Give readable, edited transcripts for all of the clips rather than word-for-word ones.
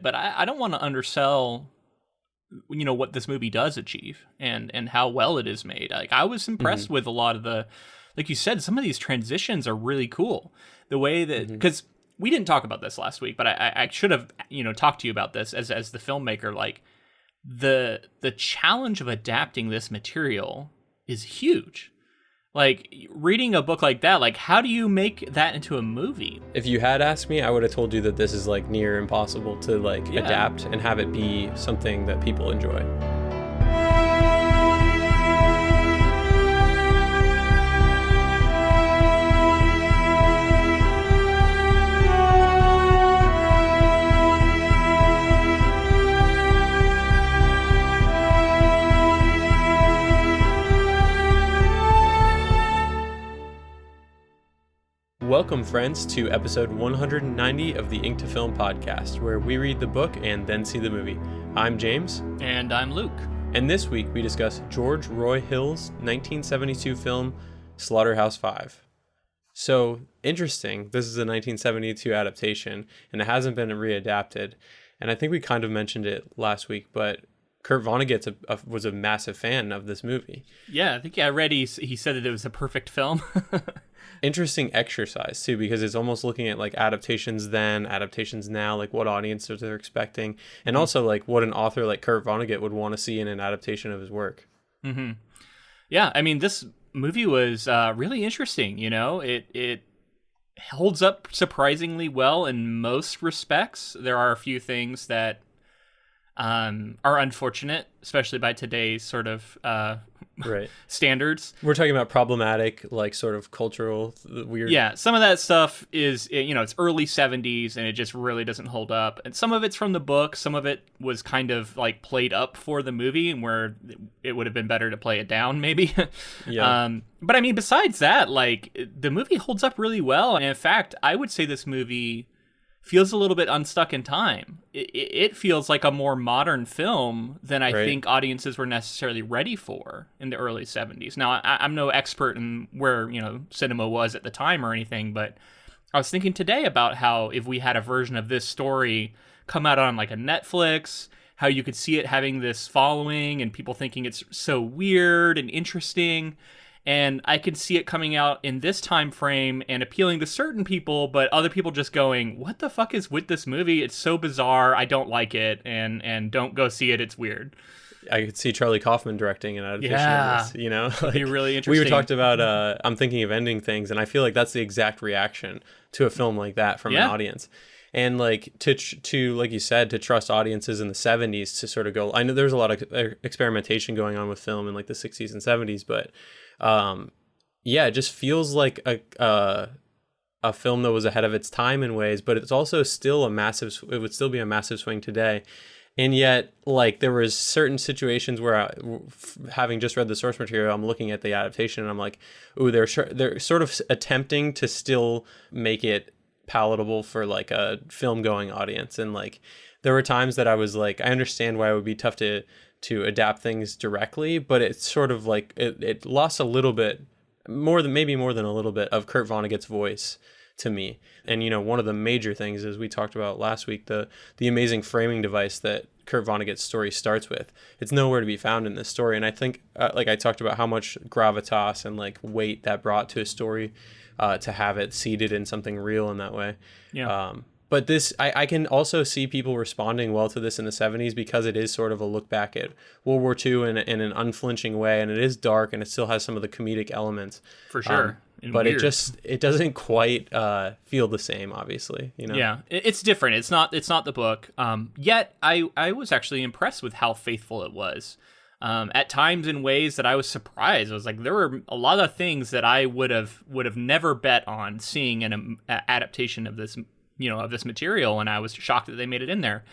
But I don't want to undersell, what this movie does achieve and how well it is made. Like, I was impressed with a lot of the, like you said, some of these transitions are really cool. The way that, because we didn't talk about this last week, but I should have, talked to you about this as the filmmaker. Like, the challenge of adapting this material is huge. Like, reading a book like that, like, how do you make that into a movie? If you had asked me, I would have told you that this is like near impossible to adapt and have it be something that people enjoy. Welcome, friends, to episode 190 of the Ink to Film podcast, where we read the book and then see the movie. I'm James. And I'm Luke. And this week we discuss George Roy Hill's 1972 film, Slaughterhouse-Five. So, interesting, this is a 1972 adaptation, and it hasn't been readapted. And I think we kind of mentioned it last week, but Kurt Vonnegut was a massive fan of this movie. Yeah, I think I read he said that it was a perfect film. Interesting exercise too, because it's almost looking at like adaptations then, adaptations now, like what audiences they're expecting, and also like what an author like Kurt Vonnegut would want to see in an adaptation of his work. Mm-hmm. Yeah, I mean, this movie was really interesting. It holds up surprisingly well in most respects. There are a few things that are unfortunate, especially by today's sort of right standards. We're talking about problematic, like sort of cultural weird. Yeah, some of that stuff is, it's early 70s and it just really doesn't hold up. And some of it's from the book. Some of it was kind of like played up for the movie, and where it would have been better to play it down, maybe. Yeah. But I mean, besides that, like, the movie holds up really well. And in fact, I would say this movie feels a little bit unstuck in time. It feels like a more modern film than I think audiences were necessarily ready for in the early 70s. Now, I'm no expert in where, cinema was at the time or anything, but I was thinking today about how if we had a version of this story come out on like a Netflix, how you could see it having this following and people thinking it's so weird and interesting. And I could see it coming out in this time frame and appealing to certain people, but other people just going, what the fuck is with this movie? It's so bizarre. I don't like it. And don't go see it. It's weird. I could see Charlie Kaufman directing an adaptation of this, It'd be really interesting. We talked about, I'm thinking of ending things, and I feel like that's the exact reaction to a film like that from an audience. And like to like you said, to trust audiences in the 70s to sort of go, I know there's a lot of experimentation going on with film in like the 60s and 70s, but it just feels like a film that was ahead of its time in ways, but it's also still it would still be a massive swing today. And yet, like, there was certain situations where having just read the source material, I'm looking at the adaptation and I'm like, ooh, they're sort of attempting to still make it palatable for like a film going audience. And like, there were times that I was like, I understand why it would be tough to adapt things directly, but it's sort of like it lost a little bit more than a little bit of Kurt Vonnegut's voice to me. And one of the major things, as we talked about last week, the amazing framing device that Kurt Vonnegut's story starts with, it's nowhere to be found in this story. And I think like I talked about how much gravitas and like weight that brought to a story to have it seated in something real in that way. But this, I can also see people responding well to this in the 70s because it is sort of a look back at World War II in an unflinching way, and it is dark and it still has some of the comedic elements. For sure. But weird. It doesn't quite feel the same, obviously. Yeah, it's different. It's not the book. Yet I was actually impressed with how faithful it was. At times in ways that I was surprised. I was like, there were a lot of things that I would have never bet on seeing in an adaptation of this, of this material, and I was shocked that they made it in there.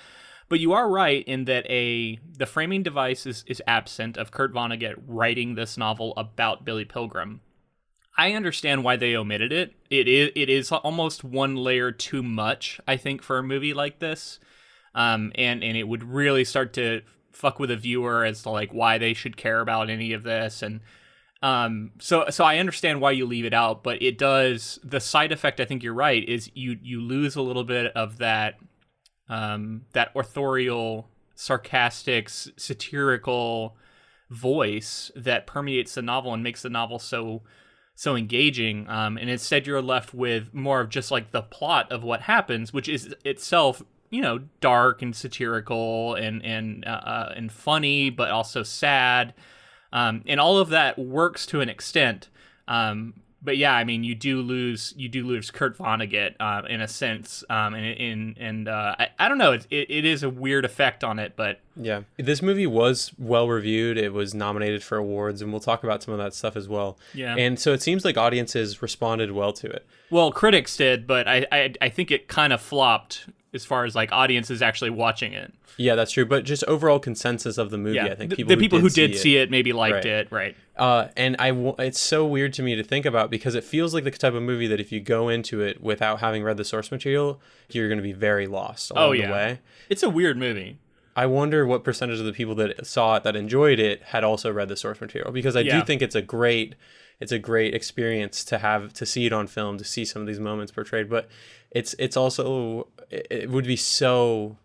But you are right in that the framing device is absent of Kurt Vonnegut writing this novel about Billy Pilgrim. I understand why they omitted it. It is almost one layer too much, I think, for a movie like this, and it would really start to fuck with a viewer as to like why they should care about any of this. And so I understand why you leave it out, but it does, the side effect, I think you're right, is you lose a little bit of that that authorial, sarcastic, satirical voice that permeates the novel and makes the novel so engaging. And instead you're left with more of just like the plot of what happens, which is itself, dark and satirical and funny, but also sad. And all of that works to an extent. But yeah, I mean, you do lose Kurt Vonnegut in a sense, I don't know, it is a weird effect on it, but yeah, this movie was well reviewed. It was nominated for awards, and we'll talk about some of that stuff as well. Yeah, and so it seems like audiences responded well to it. Well, critics did, but I think it kind of flopped as far as like audiences actually watching it. Yeah, that's true. But just overall consensus of the movie, yeah. I think the people who did see it maybe liked it, right? And it's so weird to me to think about, because it feels like the type of movie that if you go into it without having read the source material, you're going to be very lost along the way. It's a weird movie. I wonder what percentage of the people that saw it, that enjoyed it, had also read the source material, because I do think it's a great experience to see it on film, to see some of these moments portrayed. But it's also, it would be so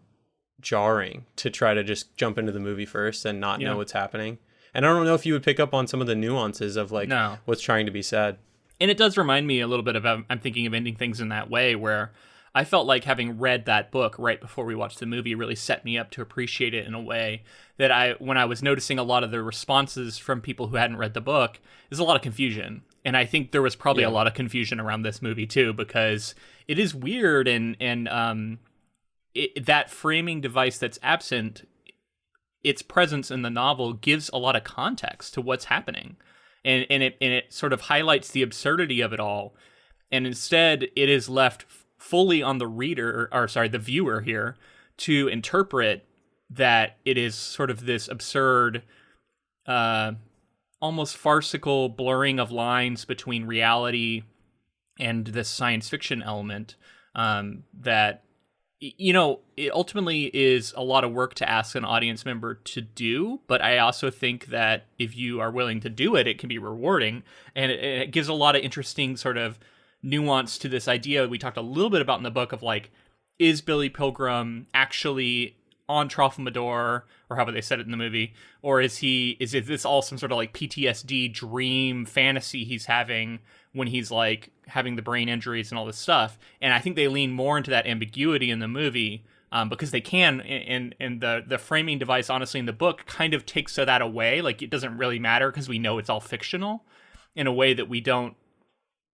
jarring to try to just jump into the movie first and not know what's happening. And I don't know if you would pick up on some of the nuances of like what's trying to be said. And it does remind me a little bit of, I'm thinking of ending things in that way, where I felt like having read that book right before we watched the movie really set me up to appreciate it in a way that when I was noticing a lot of the responses from people who hadn't read the book, there's a lot of confusion. And I think there was probably a lot of confusion around this movie too, because it is weird, and that framing device that's absent, its presence in the novel gives a lot of context to what's happening. And it sort of highlights the absurdity of it all. And instead it is left fully on the viewer here to interpret that it is sort of this absurd, almost farcical blurring of lines between reality and this science fiction element, that, it ultimately is a lot of work to ask an audience member to do, but I also think that if you are willing to do it, it can be rewarding, and it gives a lot of interesting sort of nuance to this idea we talked a little bit about in the book of like, is Billy Pilgrim actually on Tralfamadore, or however they said it in the movie, or is this all some sort of like PTSD dream fantasy he's having when he's like having the brain injuries and all this stuff? And I think they lean more into that ambiguity in the movie, because they can, and the framing device, honestly, in the book kind of takes that away. Like, it doesn't really matter because we know it's all fictional in a way that we don't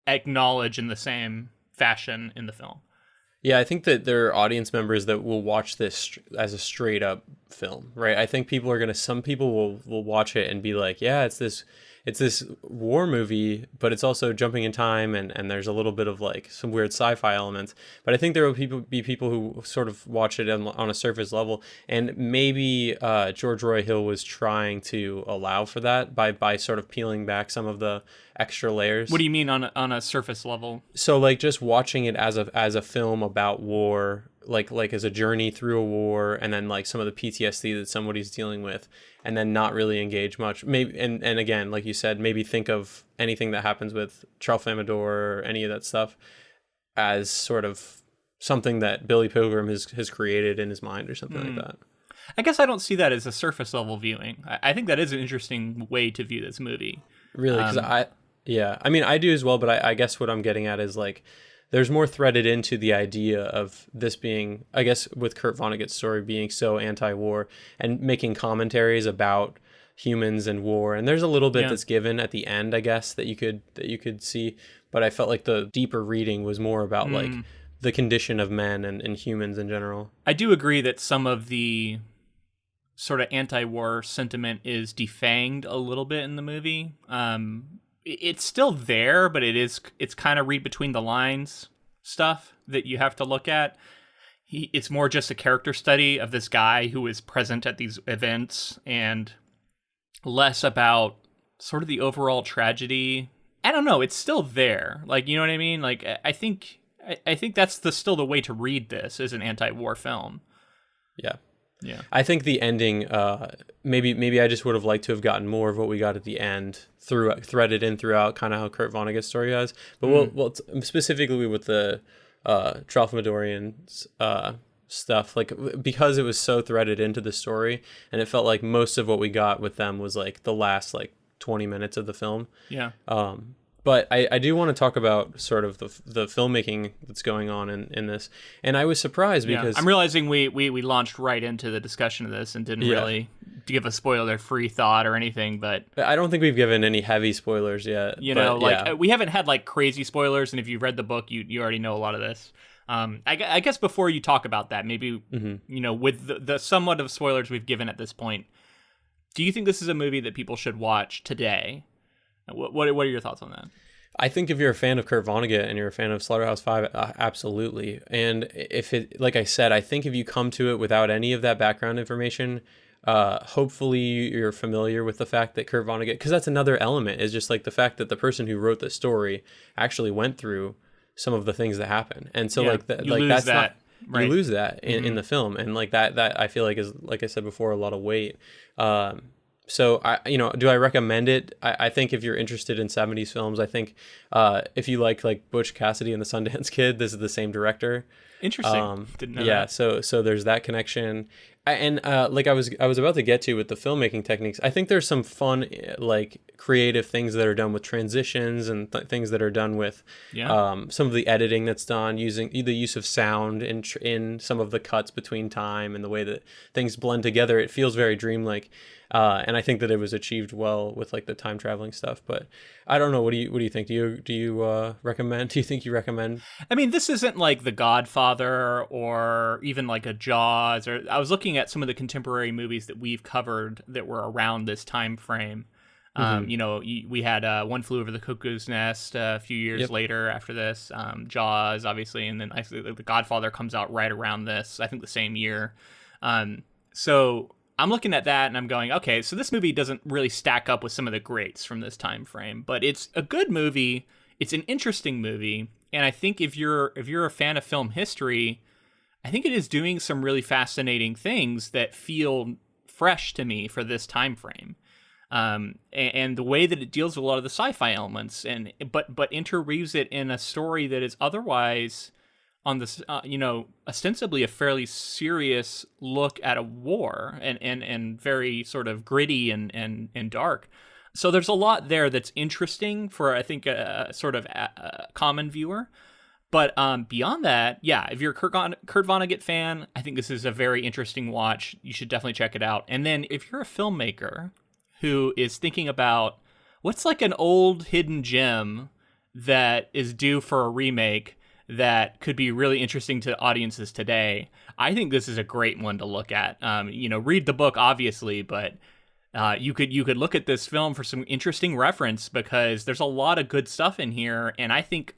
acknowledge in the same fashion in the film. Yeah, I think that there are audience members that will watch this as a straight up film, right? I think some people will watch it and be like, yeah, it's this war movie, but it's also jumping in time, and there's a little bit of like some weird sci-fi elements. But I think there will be people who sort of watch it on a surface level, and maybe George Roy Hill was trying to allow for that by sort of peeling back some of the extra layers. What do you mean on a surface level? So like just watching it as a film about war, like as a journey through a war, and then like some of the PTSD that somebody's dealing with, and then not really engage much. Maybe and again, like you said, maybe think of anything that happens with Tralfamadore or any of that stuff as sort of something that Billy Pilgrim has created in his mind or something like that. I guess I don't see that as a surface level viewing. I think that is an interesting way to view this movie. Really, because I mean, I do as well, but I guess what I'm getting at is like, there's more threaded into the idea of this being, I guess, with Kurt Vonnegut's story being so anti-war and making commentaries about humans and war. And there's a little bit that's given at the end, I guess, that you could see. But I felt like the deeper reading was more about like the condition of men and humans in general. I do agree that some of the sort of anti-war sentiment is defanged a little bit in the movie. It's still there, but it's kind of read between the lines stuff that you have to look at. It's more just a character study of this guy who is present at these events, and less about sort of the overall tragedy. I don't know. It's still there. Like, you know what I mean? Like, I think that's still the way to read this as an anti-war film. Yeah. Yeah, I think the ending, maybe I just would have liked to have gotten more of what we got at the end threaded in throughout, kind of how Kurt Vonnegut's story has. But we'll specifically with the Tralfamadorians stuff, like because it was so threaded into the story, and it felt like most of what we got with them was like the last like 20 minutes of the film. Yeah. But I do want to talk about sort of the filmmaking that's going on in this. And I was surprised because... I'm realizing we launched right into the discussion of this and didn't really give a spoiler-free thought or anything, but... I don't think we've given any heavy spoilers yet. You know, we haven't had like crazy spoilers, and if you've read the book, you already know a lot of this. I guess before you talk about that, maybe, you know, with the somewhat of spoilers we've given at this point, do you think this is a movie that people should watch today? What are your thoughts on that? I think if you're a fan of Kurt Vonnegut and you're a fan of Slaughterhouse-Five, absolutely. And if it, like I said, I think if you come to it without any of that background information, hopefully you're familiar with the fact that Kurt Vonnegut, because that's another element, is just like the fact that the person who wrote the story actually went through some of the things that happen. And so like that, like that's that. Right. You lose that in the film, and like that I feel like is, like I said before, a lot of weight. So do I recommend it? I think if you're interested in 70s films, I think if you like Butch Cassidy and the Sundance Kid, this is the same director. Interesting. Didn't know that. So there's that connection. And like I was about to get to with the filmmaking techniques, I think there's some fun like creative things that are done with transitions and things that are done with some of the editing that's done using the use of sound in some of the cuts between time and the way that things blend together. It feels very dreamlike. And I think that it was achieved well with like the time traveling stuff, but I don't know. What do you think? Do you recommend? Do you think you recommend? I mean, this isn't like The Godfather or even like a Jaws, or I was looking at some of the contemporary movies that we've covered that were around this time frame. You know, we had One Flew Over the Cuckoo's Nest a few years later after this, Jaws, obviously, and then The Godfather comes out right around this, I think the same year. So I'm looking at that and I'm going, okay, so this movie doesn't really stack up with some of the greats from this time frame, but it's a good movie. It's an interesting movie, and I think if you're a fan of film history, I think it is doing some really fascinating things that feel fresh to me for this time frame. And the way that it deals with a lot of the sci-fi elements, but interweaves it in a story that is otherwise on this, ostensibly a fairly serious look at a war and very sort of gritty and dark. So there's a lot there that's interesting for, I think, a sort of a common viewer. But beyond that, if you're a Kurt Vonnegut fan, I think this is a very interesting watch. You should definitely check it out. And then if you're a filmmaker who is thinking about what's like an old hidden gem that is due for a remake that could be really interesting to audiences today, I think this is a great one to look at. Read the book, obviously, but you could look at this film for some interesting reference, because there's a lot of good stuff in here, and I think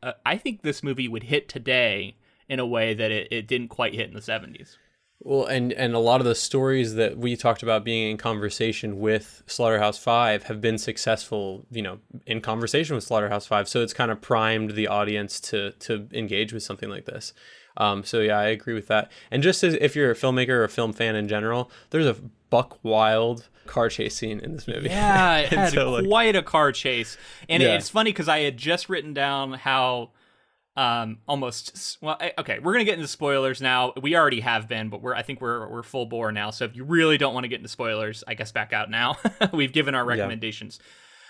this movie would hit today in a way that it didn't quite hit in the 70s. Well, and a lot of the stories that we talked about being in conversation with Slaughterhouse-Five have been successful, in conversation with Slaughterhouse-Five. So it's kind of primed the audience to engage with something like this. I agree with that. And just as if you're a filmmaker or a film fan in general, there's a buck wild car chase scene in this movie. Yeah, it had quite a car chase. And it's funny because I had just written down how we're gonna get into spoilers now. We already have been, but I think we're full bore now, so if you really don't want to get into spoilers, I guess back out now. We've given our recommendations.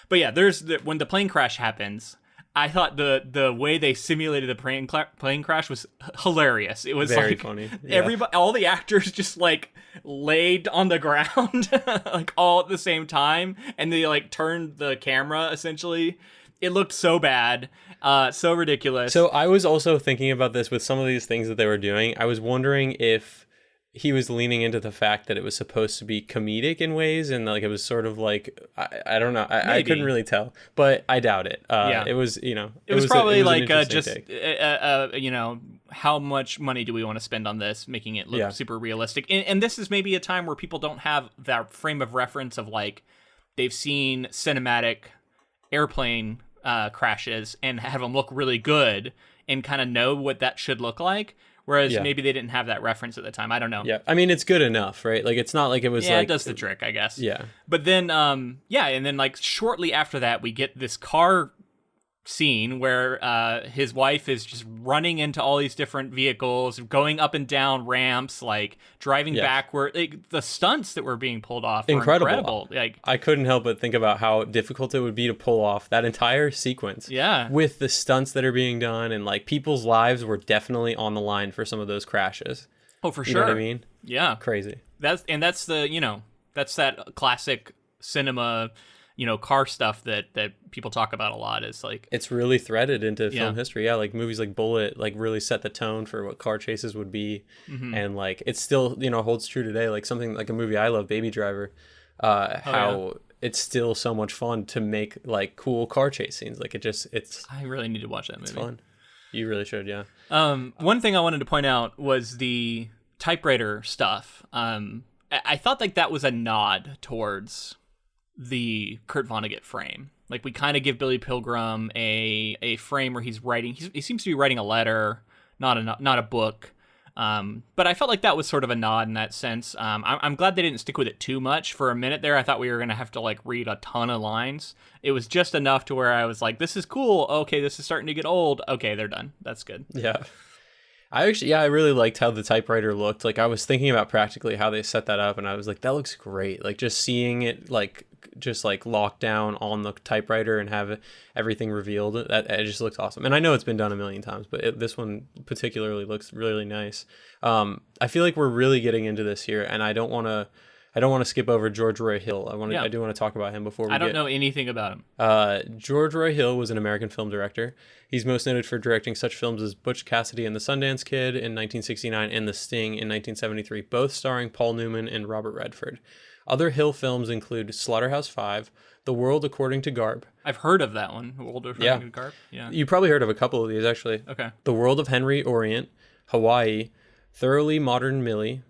But there's when the plane crash happens, I thought the way they simulated the plane crash was hilarious. It was very funny. Everybody, all the actors just like laid on the ground like all at the same time, and they like turned the camera essentially. It looked so bad, so ridiculous. So I was also thinking about this with some of these things that they were doing. I was wondering if he was leaning into the fact that it was supposed to be comedic in ways, and like it was sort of like I don't know. I couldn't really tell, but I doubt it. It was it was probably how much money do we want to spend on this, making it look super realistic? And this is maybe a time where people don't have that frame of reference of like they've seen cinematic airplane crashes and have them look really good and kind of know what that should look like, whereas maybe they didn't have that reference at the time. I don't know. I mean, it's good enough, right? Like it's not like it was it does the trick, I guess. But then and then like shortly after that we get this car scene where his wife is just running into all these different vehicles, going up and down ramps, like driving backward. Like, the stunts that were being pulled off were incredible. Like, I couldn't help but think about how difficult it would be to pull off that entire sequence. Yeah. With the stunts that are being done, and like people's lives were definitely on the line for some of those crashes. Oh, for sure. You know what I mean? Yeah. Crazy. That's that classic cinema, car stuff that people talk about a lot. Is like, it's really threaded into film history. Yeah, like movies like Bullet like really set the tone for what car chases would be. And like it's still holds true today. Like something like a movie I love, Baby Driver, it's still so much fun to make like cool car chase scenes. Like it's I really need to watch that movie. It's fun. You really should. Yeah. One thing I wanted to point out was the typewriter stuff. I thought like that was a nod towards the Kurt Vonnegut frame. Like, we kind of give Billy Pilgrim a frame where he's writing. He seems to be writing a letter, not a book. But I felt like that was sort of a nod in that sense. I'm glad they didn't stick with it too much. For a minute there, I thought we were going to have to like read a ton of lines. It was just enough to where I was like, this is cool. Okay, this is starting to get old. Okay, they're done. That's good. Yeah. I really liked how the typewriter looked. Like, I was thinking about practically how they set that up, and I was like, that looks great. Like, just seeing it just locked down on the typewriter and have everything revealed, that it just looks awesome. And I know it's been done a million times, but this one particularly looks really nice. I feel like we're really getting into this here, and I don't want to skip over George Roy Hill. I do want to talk about him before we I don't know anything about him. George Roy Hill was an American film director. He's most noted for directing such films as Butch Cassidy and the Sundance Kid in 1969 and The Sting in 1973, both starring Paul Newman and Robert Redford. Other Hill films include Slaughterhouse-Five, The World According to Garp. I've heard of that one, World According to Garp. Yeah. You probably heard of a couple of these, actually. Okay. The World of Henry Orient, Hawaii, Thoroughly Modern Millie,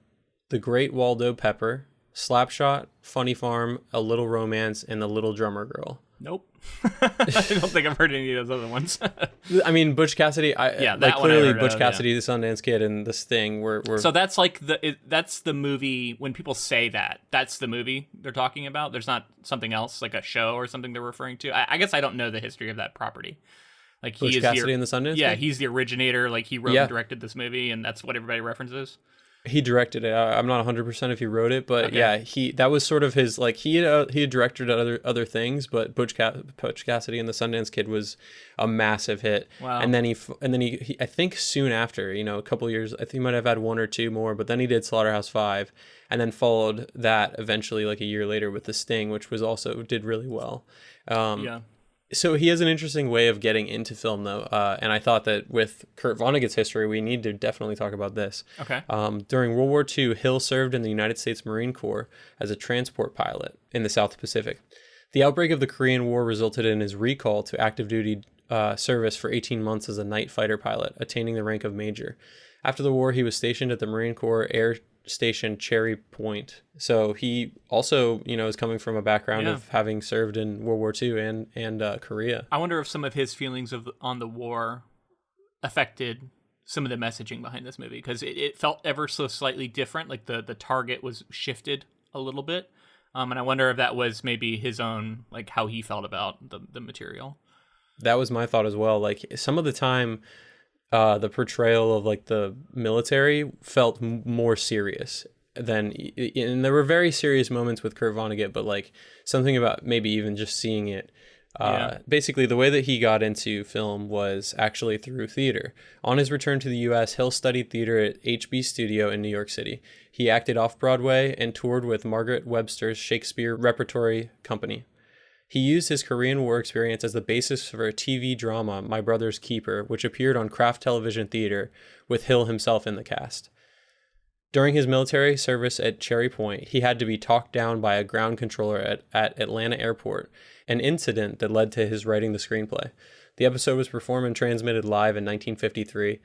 The Great Waldo Pepper, Slapshot, Funny Farm, A Little Romance, and The Little Drummer Girl. Nope. I don't think I've heard any of those other ones. I mean, Butch Cassidy. Clearly Butch Cassidy, The Sundance Kid, and The Sting were. So that's like that's the movie. When people say that's the movie they're talking about. There's not something else like a show or something they're referring to. I guess I don't know the history of that property. Like, Butch Cassidy and The Sundance Kid? Yeah, he's the originator. Like, he wrote and directed this movie, and that's what everybody references. He directed it. I'm not 100% if he wrote it, but that was sort of his, like, he had directed other things, but Butch Cassidy and the Sundance Kid was a massive hit. Wow. And then he I think soon after, a couple years, I think he might have had one or two more, but then he did Slaughterhouse-Five, and then followed that eventually like a year later with The Sting, which was also did really well. So he has an interesting way of getting into film, though, and I thought that with Kurt Vonnegut's history, we need to definitely talk about this. Okay. During World War II, Hill served in the United States Marine Corps as a transport pilot in the South Pacific. The outbreak of the Korean War resulted in his recall to active duty service for 18 months as a night fighter pilot, attaining the rank of major. After the war, he was stationed at the Marine Corps Air Station Cherry Point. So he also, is coming from a background of having served in World War II and Korea. I wonder if some of his feelings on the war affected some of the messaging behind this movie, because it felt ever so slightly different. Like the target was shifted a little bit. And I wonder if that was maybe his own, like, how he felt about the material. That was my thought as well. Like, some of the time, the portrayal of like the military felt more serious than, and there were very serious moments with Kurt Vonnegut, but like something about maybe even just seeing it. Basically, the way that he got into film was actually through theater. On his return to the U.S., Hill studied theater at HB Studio in New York City. He acted off-Broadway and toured with Margaret Webster's Shakespeare Repertory Company. He used his Korean War experience as the basis for a TV drama, My Brother's Keeper, which appeared on Kraft Television Theater, with Hill himself in the cast. During his military service at Cherry Point, he had to be talked down by a ground controller at Atlanta Airport, an incident that led to his writing the screenplay. The episode was performed and transmitted live in 1953,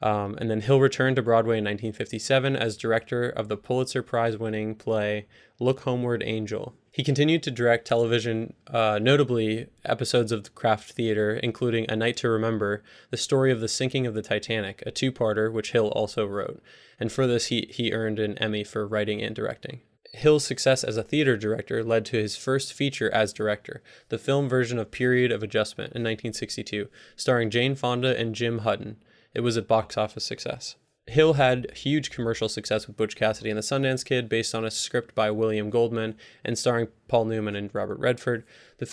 and then Hill returned to Broadway in 1957 as director of the Pulitzer Prize-winning play Look Homeward, Angel. He continued to direct television, notably episodes of the Kraft Theater, including A Night to Remember, the story of the sinking of the Titanic, a two-parter which Hill also wrote. And for this, he earned an Emmy for writing and directing. Hill's success as a theater director led to his first feature as director, the film version of Period of Adjustment in 1962, starring Jane Fonda and Jim Hutton. It was a box office success. Hill had huge commercial success with Butch Cassidy and the Sundance Kid, based on a script by William Goldman and starring Paul Newman and Robert Redford. The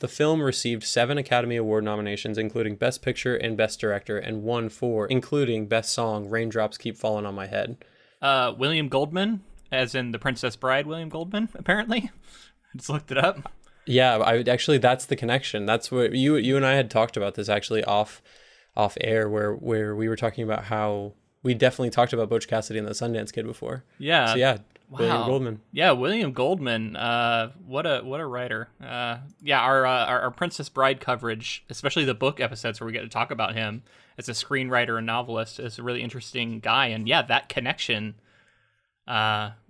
film received 7 Academy Award nominations, including Best Picture and Best Director, and won 4, including Best Song, Raindrops Keep Falling on My Head. William Goldman, as in The Princess Bride William Goldman, apparently. I just looked it up. Yeah, that's the connection. That's what you and I had talked about this actually off air, where we were talking about how we definitely talked about Butch Cassidy and the Sundance Kid before. Yeah. So yeah, wow. William Goldman. Yeah, William Goldman. What a writer. Our Princess Bride coverage, especially the book episodes where we get to talk about him as a screenwriter and novelist, is a really interesting guy. And yeah, that connection.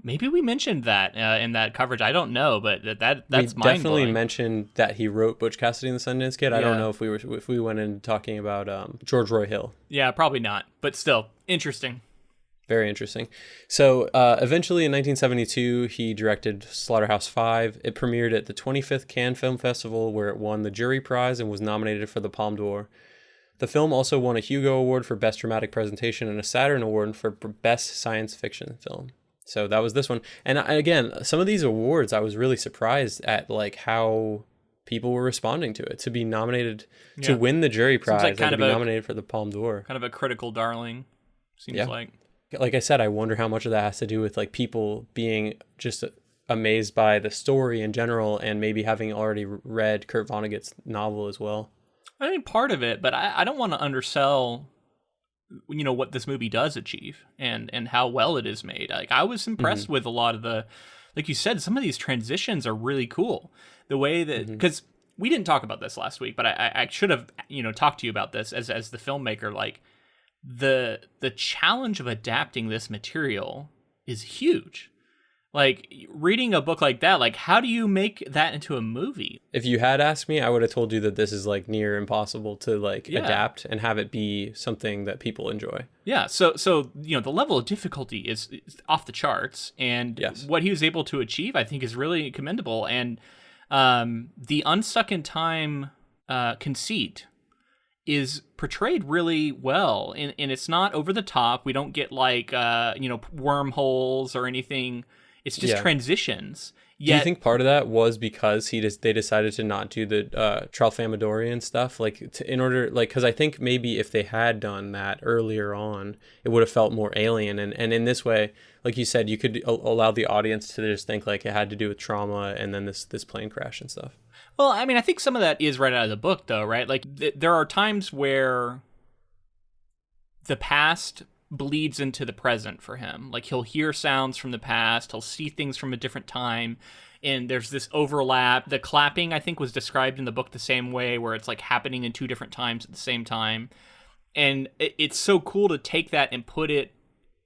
Maybe we mentioned that in that coverage. I don't know, but that's we mind-blowing. Definitely mentioned that he wrote Butch Cassidy and the Sundance Kid. I don't know if we went in talking about George Roy Hill. Yeah, probably not, but still interesting. Very interesting. So eventually in 1972, he directed Slaughterhouse-Five. It premiered at the 25th Cannes Film Festival, where it won the jury prize and was nominated for the Palme d'Or. The film also won a Hugo Award for Best Dramatic Presentation and a Saturn Award for Best Science Fiction Film. So that was this one. And again, some of these awards, I was really surprised at like how people were responding to it. To be nominated, to win the jury prize, and to be nominated for the Palme d'Or. Kind of a critical darling, seems like. Like I said, I wonder how much of that has to do with like people being just amazed by the story in general, and maybe having already read Kurt Vonnegut's novel as well. I mean, part of it, but I don't want to undersell, what this movie does achieve and how well it is made. Like, I was impressed with a lot of the, like you said, some of these transitions are really cool. The way that, because we didn't talk about this last week, but I should have, talked to you about this as the filmmaker. Like, the challenge of adapting this material is huge. Like, reading a book like that, like, how do you make that into a movie? If you had asked me, I would have told you that this is like near impossible to like adapt and have it be something that people enjoy. Yeah. So the level of difficulty is off the charts, and what he was able to achieve, I think, is really commendable. And the Unstuck in Time conceit is portrayed really well, and it's not over the top. We don't get like wormholes or anything. It's just transitions. Yet, do you think part of that was because they decided to not do the Tralfamadorian stuff, because I think maybe if they had done that earlier on, it would have felt more alien, and in this way, like you said, you could allow the audience to just think like it had to do with trauma and then this plane crash and stuff. Well, I mean, I think some of that is right out of the book, though, right? Like there are times where the past bleeds into the present for him. Like, he'll hear sounds from the past, he'll see things from a different time, and there's this overlap. The clapping, I think, was described in the book the same way, where it's like happening in two different times at the same time. And it's so cool to take that and put it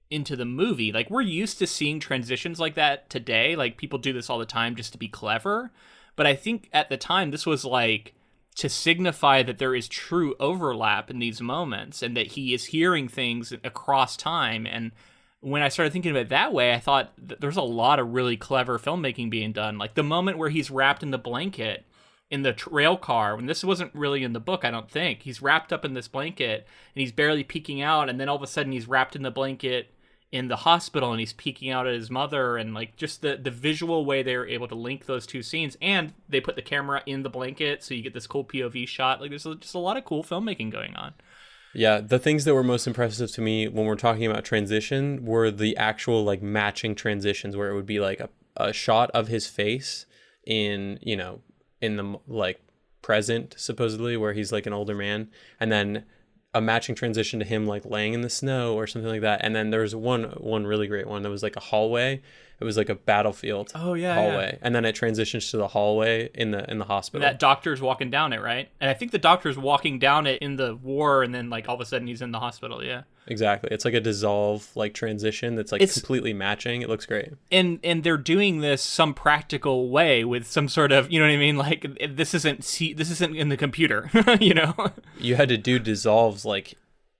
into the movie. Like, we're used to seeing transitions like that today. Like, people do this all the time just to be clever. But I think at the time, this was like to signify that there is true overlap in these moments and that he is hearing things across time. And when I started thinking of it that way, I thought there's a lot of really clever filmmaking being done. Like the moment where he's wrapped in the blanket in the rail car, when this wasn't really in the book, I don't think. He's wrapped up in this blanket and he's barely peeking out, and then all of a sudden he's wrapped in the blanket in the hospital and he's peeking out at his mother, and like just the visual way they were able to link those two scenes, and they put the camera in the blanket so you get this cool POV shot. Like, there's just a lot of cool filmmaking going on. Yeah, the things that were most impressive to me when we're talking about transition were the actual like matching transitions, where it would be like a shot of his face in the like present, supposedly, where he's like an older man, and then a matching transition to him like laying in the snow or something like that. And then there was one really great one that was like a hallway. It was like a battlefield hallway. Yeah. And then it transitions to the hallway in the hospital. And that doctor's walking down it, right? And I think the doctor's walking down it in the war, and then like all of a sudden he's in the hospital. Yeah. Exactly. It's like a dissolve like transition that's like completely matching. It looks great. And they're doing this some practical way with some sort of, you know what I mean? Like this isn't in the computer, You had to do dissolves like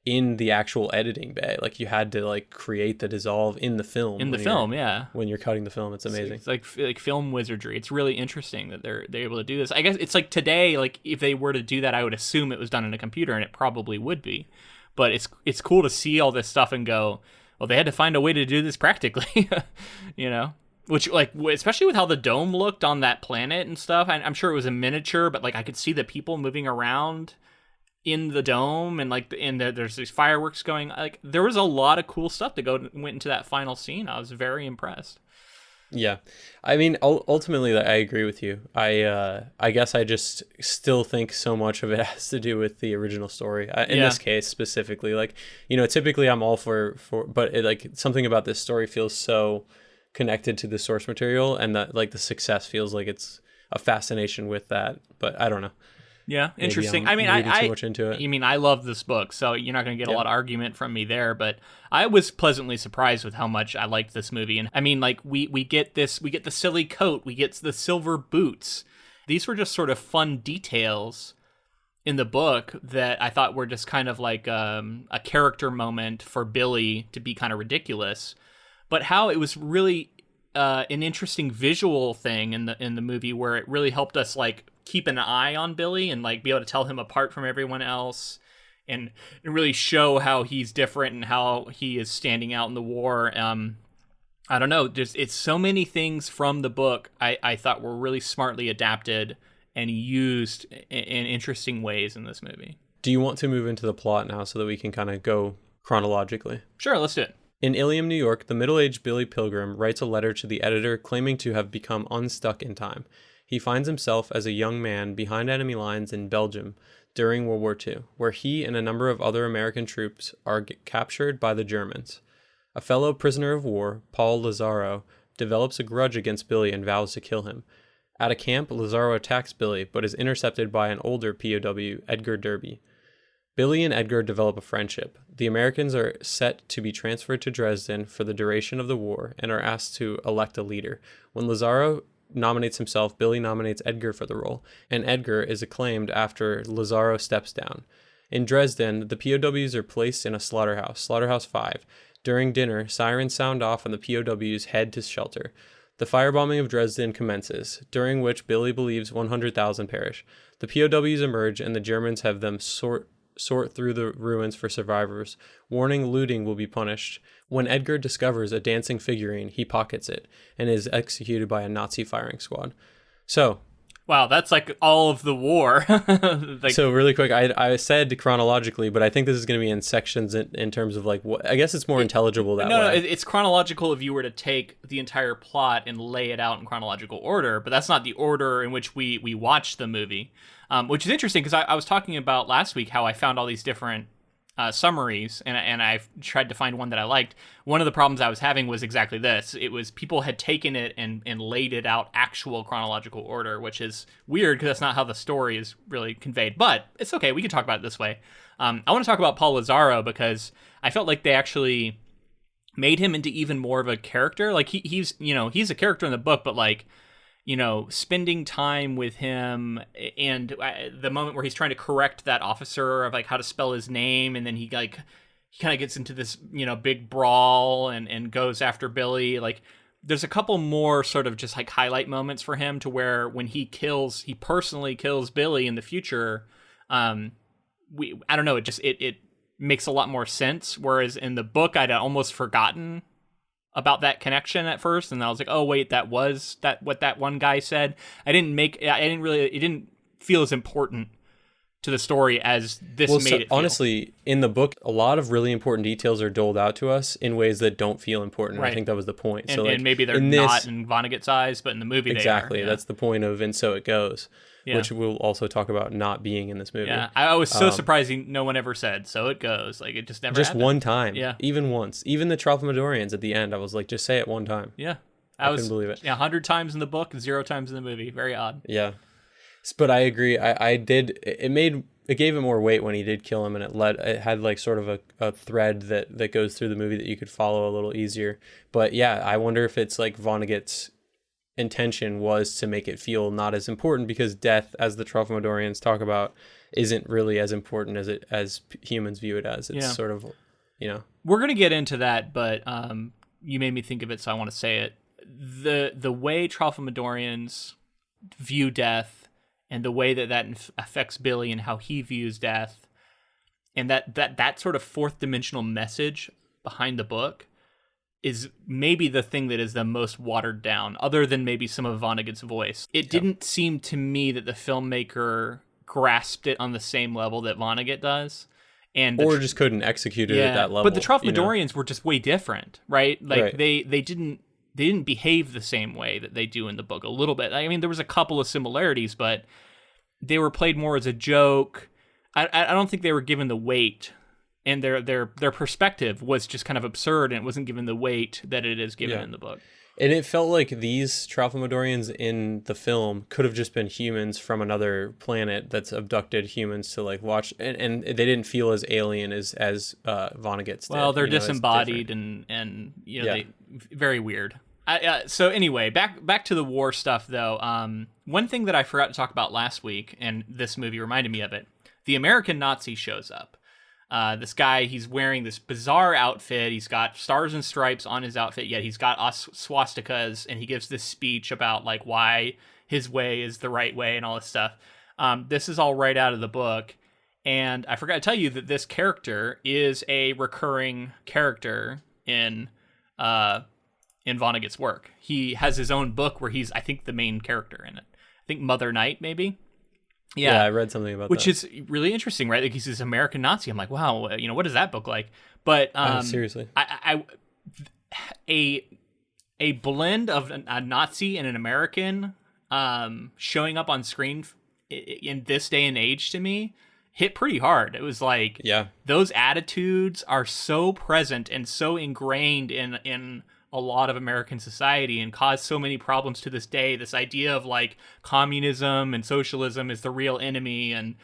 in the actual editing bay. Like you had to like create the dissolve in the film. When you're cutting the film, it's amazing. It's like film wizardry. It's really interesting that they're able to do this. I guess it's like today, like if they were to do that, I would assume it was done in a computer, and it probably would be. But it's cool to see all this stuff and go, well, they had to find a way to do this practically, you know? Which, like, especially with how the dome looked on that planet and stuff. I'm sure it was a miniature, but like I could see the people moving around in the dome, and like there's these fireworks going. Like there was a lot of cool stuff that went into that final scene. I was very impressed. Yeah, I mean, ultimately, I agree with you. I guess I just still think so much of it has to do with the original story. In this case specifically, like, you know, typically I'm all for, but like something about this story feels so connected to the source material, and that like the success feels like it's a fascination with that. But I don't know. Yeah, interesting. I mean, too much into it. You mean, I love this book, so you're not going to get a lot of argument from me there. But I was pleasantly surprised with how much I liked this movie. And I mean, like we get the silly coat, we get the silver boots. These were just sort of fun details in the book that I thought were just kind of like a character moment for Billy to be kind of ridiculous. But how it was really an interesting visual thing in the movie, where it really helped us like keep an eye on Billy and like be able to tell him apart from everyone else, and really show how he's different and how he is standing out in the war. I don't know, it's so many things from the book I thought were really smartly adapted and used in interesting ways in this movie. Do you want to move into the plot now so that we can kind of go chronologically? Sure, let's do it. In Ilium, New York, the middle-aged Billy Pilgrim writes a letter to the editor claiming to have become unstuck in time. He finds himself as a young man behind enemy lines in Belgium during World War II, where he and a number of other American troops are captured by the Germans. A fellow prisoner of war, Paul Lazaro, develops a grudge against Billy and vows to kill him. At a camp, Lazaro attacks Billy, but is intercepted by an older POW, Edgar Derby. Billy and Edgar develop a friendship. The Americans are set to be transferred to Dresden for the duration of the war and are asked to elect a leader. When Lazaro nominates himself, Billy nominates Edgar for the role, and Edgar is acclaimed after Lazaro steps down. In Dresden, the POWs are placed in a slaughterhouse, Slaughterhouse-Five. During dinner, sirens sound off and the POWs head to shelter. The firebombing of Dresden commences, during which Billy believes 100,000 perish. The POWs emerge and the Germans have them sort through the ruins for survivors, warning looting will be punished. When Edgar discovers a dancing figurine, he pockets it and is executed by a Nazi firing squad. So, wow, that's like all of the war. So really quick, I said chronologically, but I think this is going to be in sections in terms of like what, I guess it's more intelligible that way. No, it's chronological if you were to take the entire plot and lay it out in chronological order, but that's not the order in which we watch the movie. Which is interesting because I was talking about last week how I found all these different summaries, and I tried to find one that I liked. One of the problems I was having was exactly this. It was people had taken it and laid it out actual chronological order, which is weird because that's not how the story is really conveyed. But it's okay. We can talk about it this way. I want to talk about Paul Lazaro because I felt like they actually made him into even more of a character. Like he's a character in the book, but like, you know, spending time with him and the moment where he's trying to correct that officer of like how to spell his name, and then he kind of gets into this, you know, big brawl and goes after Billy. Like there's a couple more sort of just like highlight moments for him to where when he personally kills Billy in the future, I don't know, it makes a lot more sense. Whereas in the book, I'd almost forgotten about that connection at first, and I was like, oh wait, that was what that one guy said. It didn't feel as important to the story as this made it feel. Honestly, in the book, a lot of really important details are doled out to us in ways that don't feel important. Right. I think that was the point. And maybe they're not in Vonnegut's eyes, but in the movie exactly, they are. Yeah. That's the point of And So It Goes, which we'll also talk about not being in this movie. Yeah, I was so surprised no one ever said, so it goes. Like, it just never happened. One time. Yeah. Even once. Even the Tralfamadorians at the end, I was like, just say it one time. Yeah. I couldn't believe it. Yeah, 100 times in the book, 0 times in the movie. Very odd. Yeah. But I agree. It gave it more weight when he did kill him, and it had like sort of a thread that goes through the movie that you could follow a little easier. But yeah, I wonder if it's like Vonnegut's intention was to make it feel not as important, because death, as the Tralfamadorians talk about, isn't really as important as humans view it as. It's sort of, We're going to get into that, but you made me think of it, so I want to say it. The way Tralfamadorians view death, and the way that affects Billy and how he views death, and that sort of fourth dimensional message behind the book is maybe the thing that is the most watered down, other than maybe some of Vonnegut's voice. It didn't seem to me that the filmmaker grasped it on the same level that Vonnegut does. Or just couldn't execute it at that level. But the Tralfamadorians were just way different, right? Like they didn't behave the same way that they do in the book a little bit. I mean, there was a couple of similarities, but they were played more as a joke. I don't think they were given the weight, and their perspective was just kind of absurd, and it wasn't given the weight that it is given in the book. And it felt like these Tralfamadorians in the film could have just been humans from another planet that's abducted humans to like watch, and they didn't feel as alien as Vonnegut's did. Well, they're disembodied and they very weird. So anyway, back to the war stuff though. One thing that I forgot to talk about last week, and this movie reminded me of it. The American Nazi shows up. This guy, he's wearing this bizarre outfit. He's got stars and stripes on his outfit, yet he's got swastikas, and he gives this speech about like why his way is the right way and all this stuff. This is all right out of the book. And I forgot to tell you that this character is a recurring character in Vonnegut's work. He has his own book where he's, I think, the main character in it. I think Mother Night, maybe. Yeah, I read something about which that. Which is really interesting, right? Like he's this American Nazi. I'm like, wow, what is that book like? But seriously, a blend of a Nazi and an American showing up on screen in this day and age to me hit pretty hard. It was like, those attitudes are so present and so ingrained in a lot of American society and cause so many problems to this day. This idea of like communism and socialism is the real enemy, and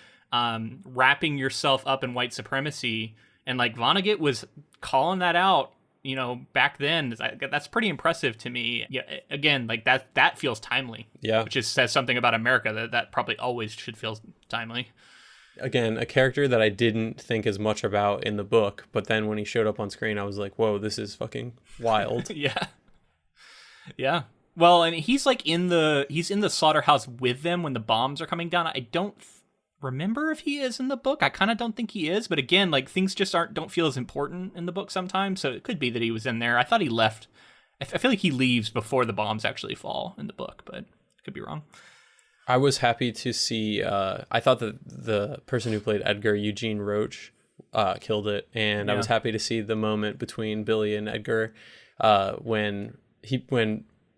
wrapping yourself up in white supremacy. And like Vonnegut was calling that out, back then. That's pretty impressive to me. Yeah, again, like that feels timely. Yeah, which says something about America that probably always should feel timely. Again, a character that I didn't think as much about in the book, but then when he showed up on screen, I was like, whoa, this is fucking wild. Yeah. Well, and he's like in the slaughterhouse with them when the bombs are coming down. I don't remember if he is in the book. I kind of don't think he is, but again, like things just don't feel as important in the book sometimes, so it could be that he was in there. I thought he left. I feel like he leaves before the bombs actually fall in the book, but I could be wrong. I was happy to see, I thought that the person who played Edgar, Eugene Roach, killed it. And I was happy to see the moment between Billy and Edgar when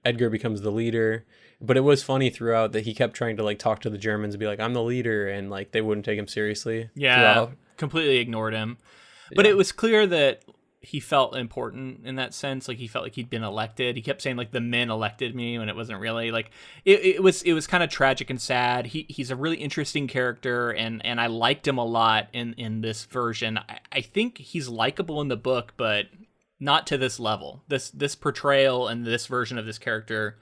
Edgar becomes the leader. But it was funny throughout that he kept trying to like talk to the Germans and be like, I'm the leader. And like they wouldn't take him seriously. Yeah, throughout. Completely ignored him. But it was clear that he felt important in that sense. Like he felt like he'd been elected. He kept saying like the men elected me when it wasn't really like it was kind of tragic and sad. He's a really interesting character, and I liked him a lot in this version. I think he's likable in the book, but not to this level. This portrayal and this version of this character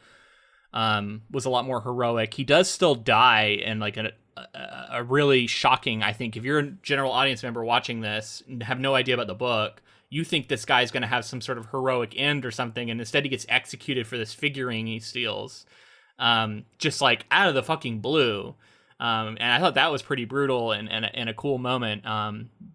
was a lot more heroic. He does still die in like a really shocking, I think, if you're a general audience member watching this and have no idea about the book, you think this guy's going to have some sort of heroic end or something, and instead he gets executed for this figurine he steals, just like out of the fucking blue. And I thought that was pretty brutal and a cool moment.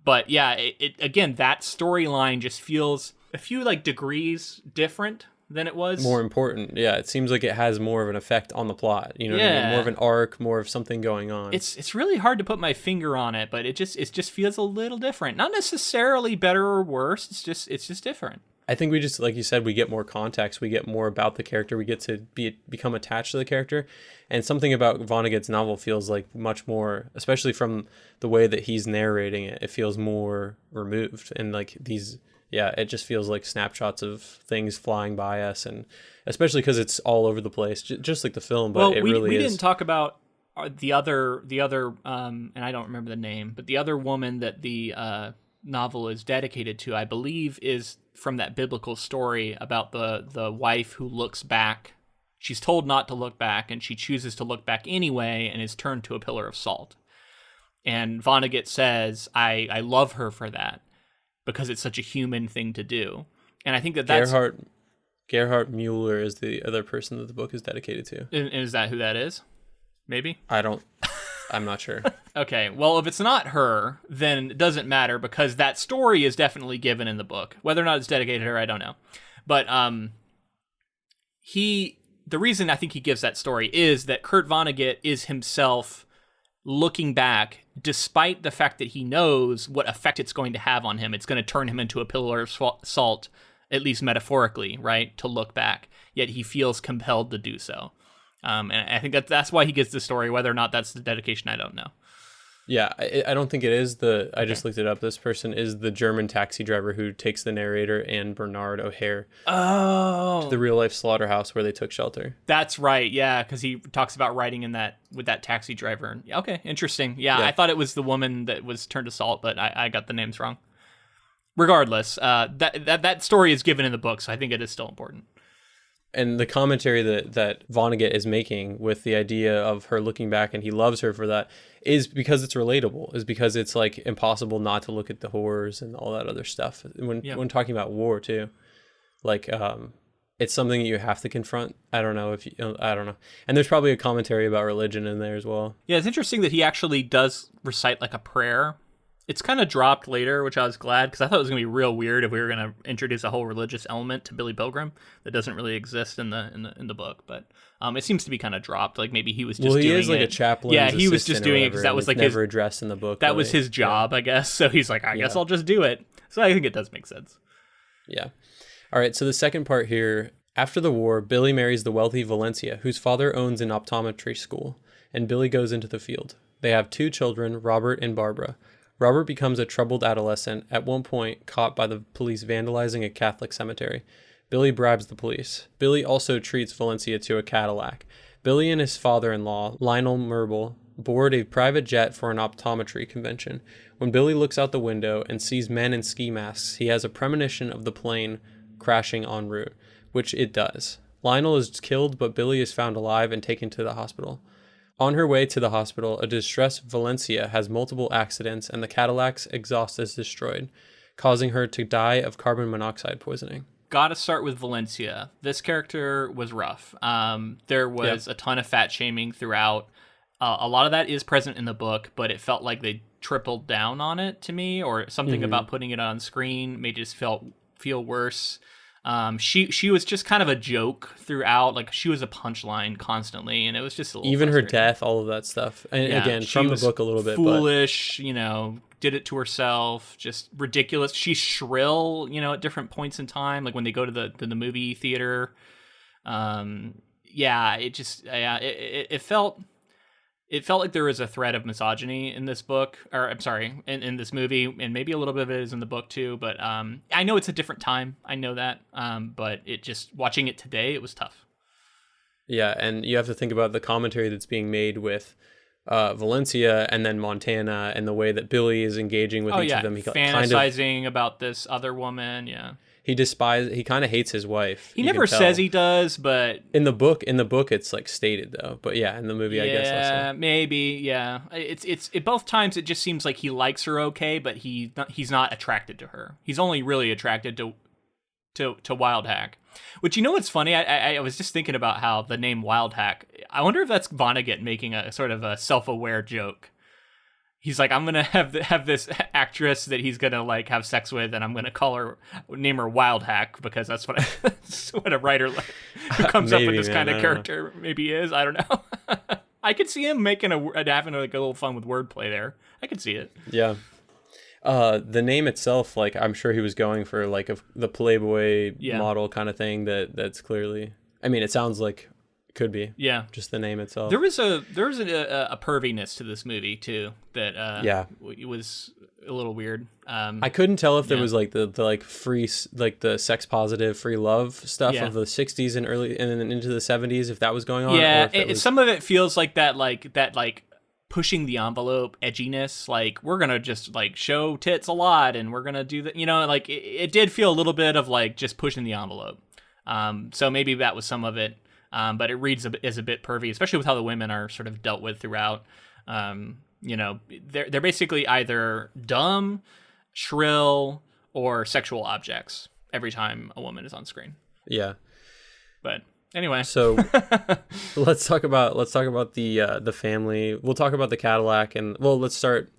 But yeah, it again, that storyline just feels a few like degrees different than it was. More important. Yeah, it seems like it has more of an effect on the plot. What I mean? More of an arc, more of something going on. It's really hard to put my finger on it, but it just feels a little different. Not necessarily better or worse. It's just different. I think we just, like you said, we get more context. We get more about the character. We get to become attached to the character. And something about Vonnegut's novel feels like much more, especially from the way that he's narrating it, it feels more removed. And like these... Yeah, it just feels like snapshots of things flying by us, and especially because it's all over the place, just like the film. But it really is. We didn't talk about the other, and I don't remember the name, but the other woman that the novel is dedicated to, I believe, is from that biblical story about the wife who looks back She's told not to look back, and she chooses to look back anyway and is turned to a pillar of salt. And Vonnegut says, I love her for that, because it's such a human thing to do. And I think that's... Gerhard Mueller is the other person that the book is dedicated to. And is that who that is? Maybe? I'm not sure. Okay, well, if it's not her, then it doesn't matter, because that story is definitely given in the book. Whether or not it's dedicated to her, I don't know. But the reason I think he gives that story is that Kurt Vonnegut is himself looking back, despite the fact that he knows what effect it's going to have on him. It's going to turn him into a pillar of salt, at least metaphorically, right? To look back. Yet he feels compelled to do so. And I think that's why he gets the story. Whether or not that's the dedication, I don't know. Yeah, I don't think it is I just looked it up. This person is the German taxi driver who takes the narrator and Bernard O'Hare to the real life slaughterhouse where they took shelter. That's right. Yeah, because he talks about riding in that with that taxi driver. Okay, interesting. Yeah, I thought it was the woman that was turned to salt, but I got the names wrong. Regardless, that story is given in the book, so I think it is still important. And the commentary that Vonnegut is making with the idea of her looking back and he loves her for that is because it's relatable, is because it's like impossible not to look at the horrors and all that other stuff. When talking about war too, like it's something that you have to confront. I don't know. And there's probably a commentary about religion in there as well. Yeah, it's interesting that he actually does recite like a prayer. It's kind of dropped later, which I was glad, because I thought it was going to be real weird if we were going to introduce a whole religious element to Billy Pilgrim that doesn't really exist in the book. But it seems to be kind of dropped. Like maybe he was just doing it. Well, he is like a chaplain. Yeah, he was just doing it because that was like never addressed in the book. That was his job, I guess. So he's like, I guess I'll just do it. So I think it does make sense. Yeah. All right. So the second part here, after the war, Billy marries the wealthy Valencia, whose father owns an optometry school, and Billy goes into the field. They have 2 children, Robert and Barbara. Robert becomes a troubled adolescent, at one point caught by the police vandalizing a Catholic cemetery. Billy bribes the police. Billy also treats Valencia to a Cadillac. Billy and his father-in-law, Lionel Merble, board a private jet for an optometry convention. When Billy looks out the window and sees men in ski masks, he has a premonition of the plane crashing en route, which it does. Lionel is killed, but Billy is found alive and taken to the hospital. On her way to the hospital, a distressed Valencia has multiple accidents and the Cadillac's exhaust is destroyed, causing her to die of carbon monoxide poisoning. Gotta start with Valencia. This character was rough. There was a ton of fat shaming throughout. A lot of that is present in the book, but it felt like they tripled down on it to me, or something about putting it on screen made it just feel worse. She was just kind of a joke throughout. Like she was a punchline constantly, and it was just a little even her death, all of that stuff. And again, from the book a little bit, foolish, did it to herself, just ridiculous. She's shrill, at different points in time, like when they go to the movie theater. It felt like there was a thread of misogyny in this book, or I'm sorry, in this movie, and maybe a little bit of it is in the book too. But I know it's a different time. I know that. But it just watching it today, it was tough. Yeah, and you have to think about the commentary that's being made with Valencia and then Montana, and the way that Billy is engaging with each of them. He fantasizing about this other woman. Yeah. He kind of hates his wife. He never says he does, but in the book it's like stated though. But yeah, in the movie, I guess. Yeah, maybe. Yeah, it's both times. It just seems like he likes her, okay, but he's not attracted to her. He's only really attracted to Wild Hack. Which, what's funny? I was just thinking about how the name Wild Hack. I wonder if that's Vonnegut making a sort of a self-aware joke. He's like, I'm gonna have this actress that he's gonna like have sex with, and I'm gonna name her Wild Hack because that's what a writer who comes up with this kind of character maybe is. I don't know. I could see him having a little fun with wordplay there. I could see it. Yeah. The name itself, like I'm sure he was going for like the Playboy model kind of thing. That's clearly. I mean, it sounds like. Could be, just the name itself. There was a perviness to this movie too that it was a little weird. I couldn't tell if there was like the like free like the sex positive free love stuff of the 60s and early and then into the 70s, if that was going on. Yeah, some of it feels like that pushing the envelope edginess, like we're gonna just like show tits a lot and we're gonna do that, like it did feel a little bit of like just pushing the envelope. So maybe that was some of it. but it reads as a bit pervy, especially with how the women are sort of dealt with throughout. They're basically either dumb, shrill, or sexual objects every time a woman is on screen. Yeah. But anyway, so let's talk about the family. We'll talk about the Cadillac, and let's start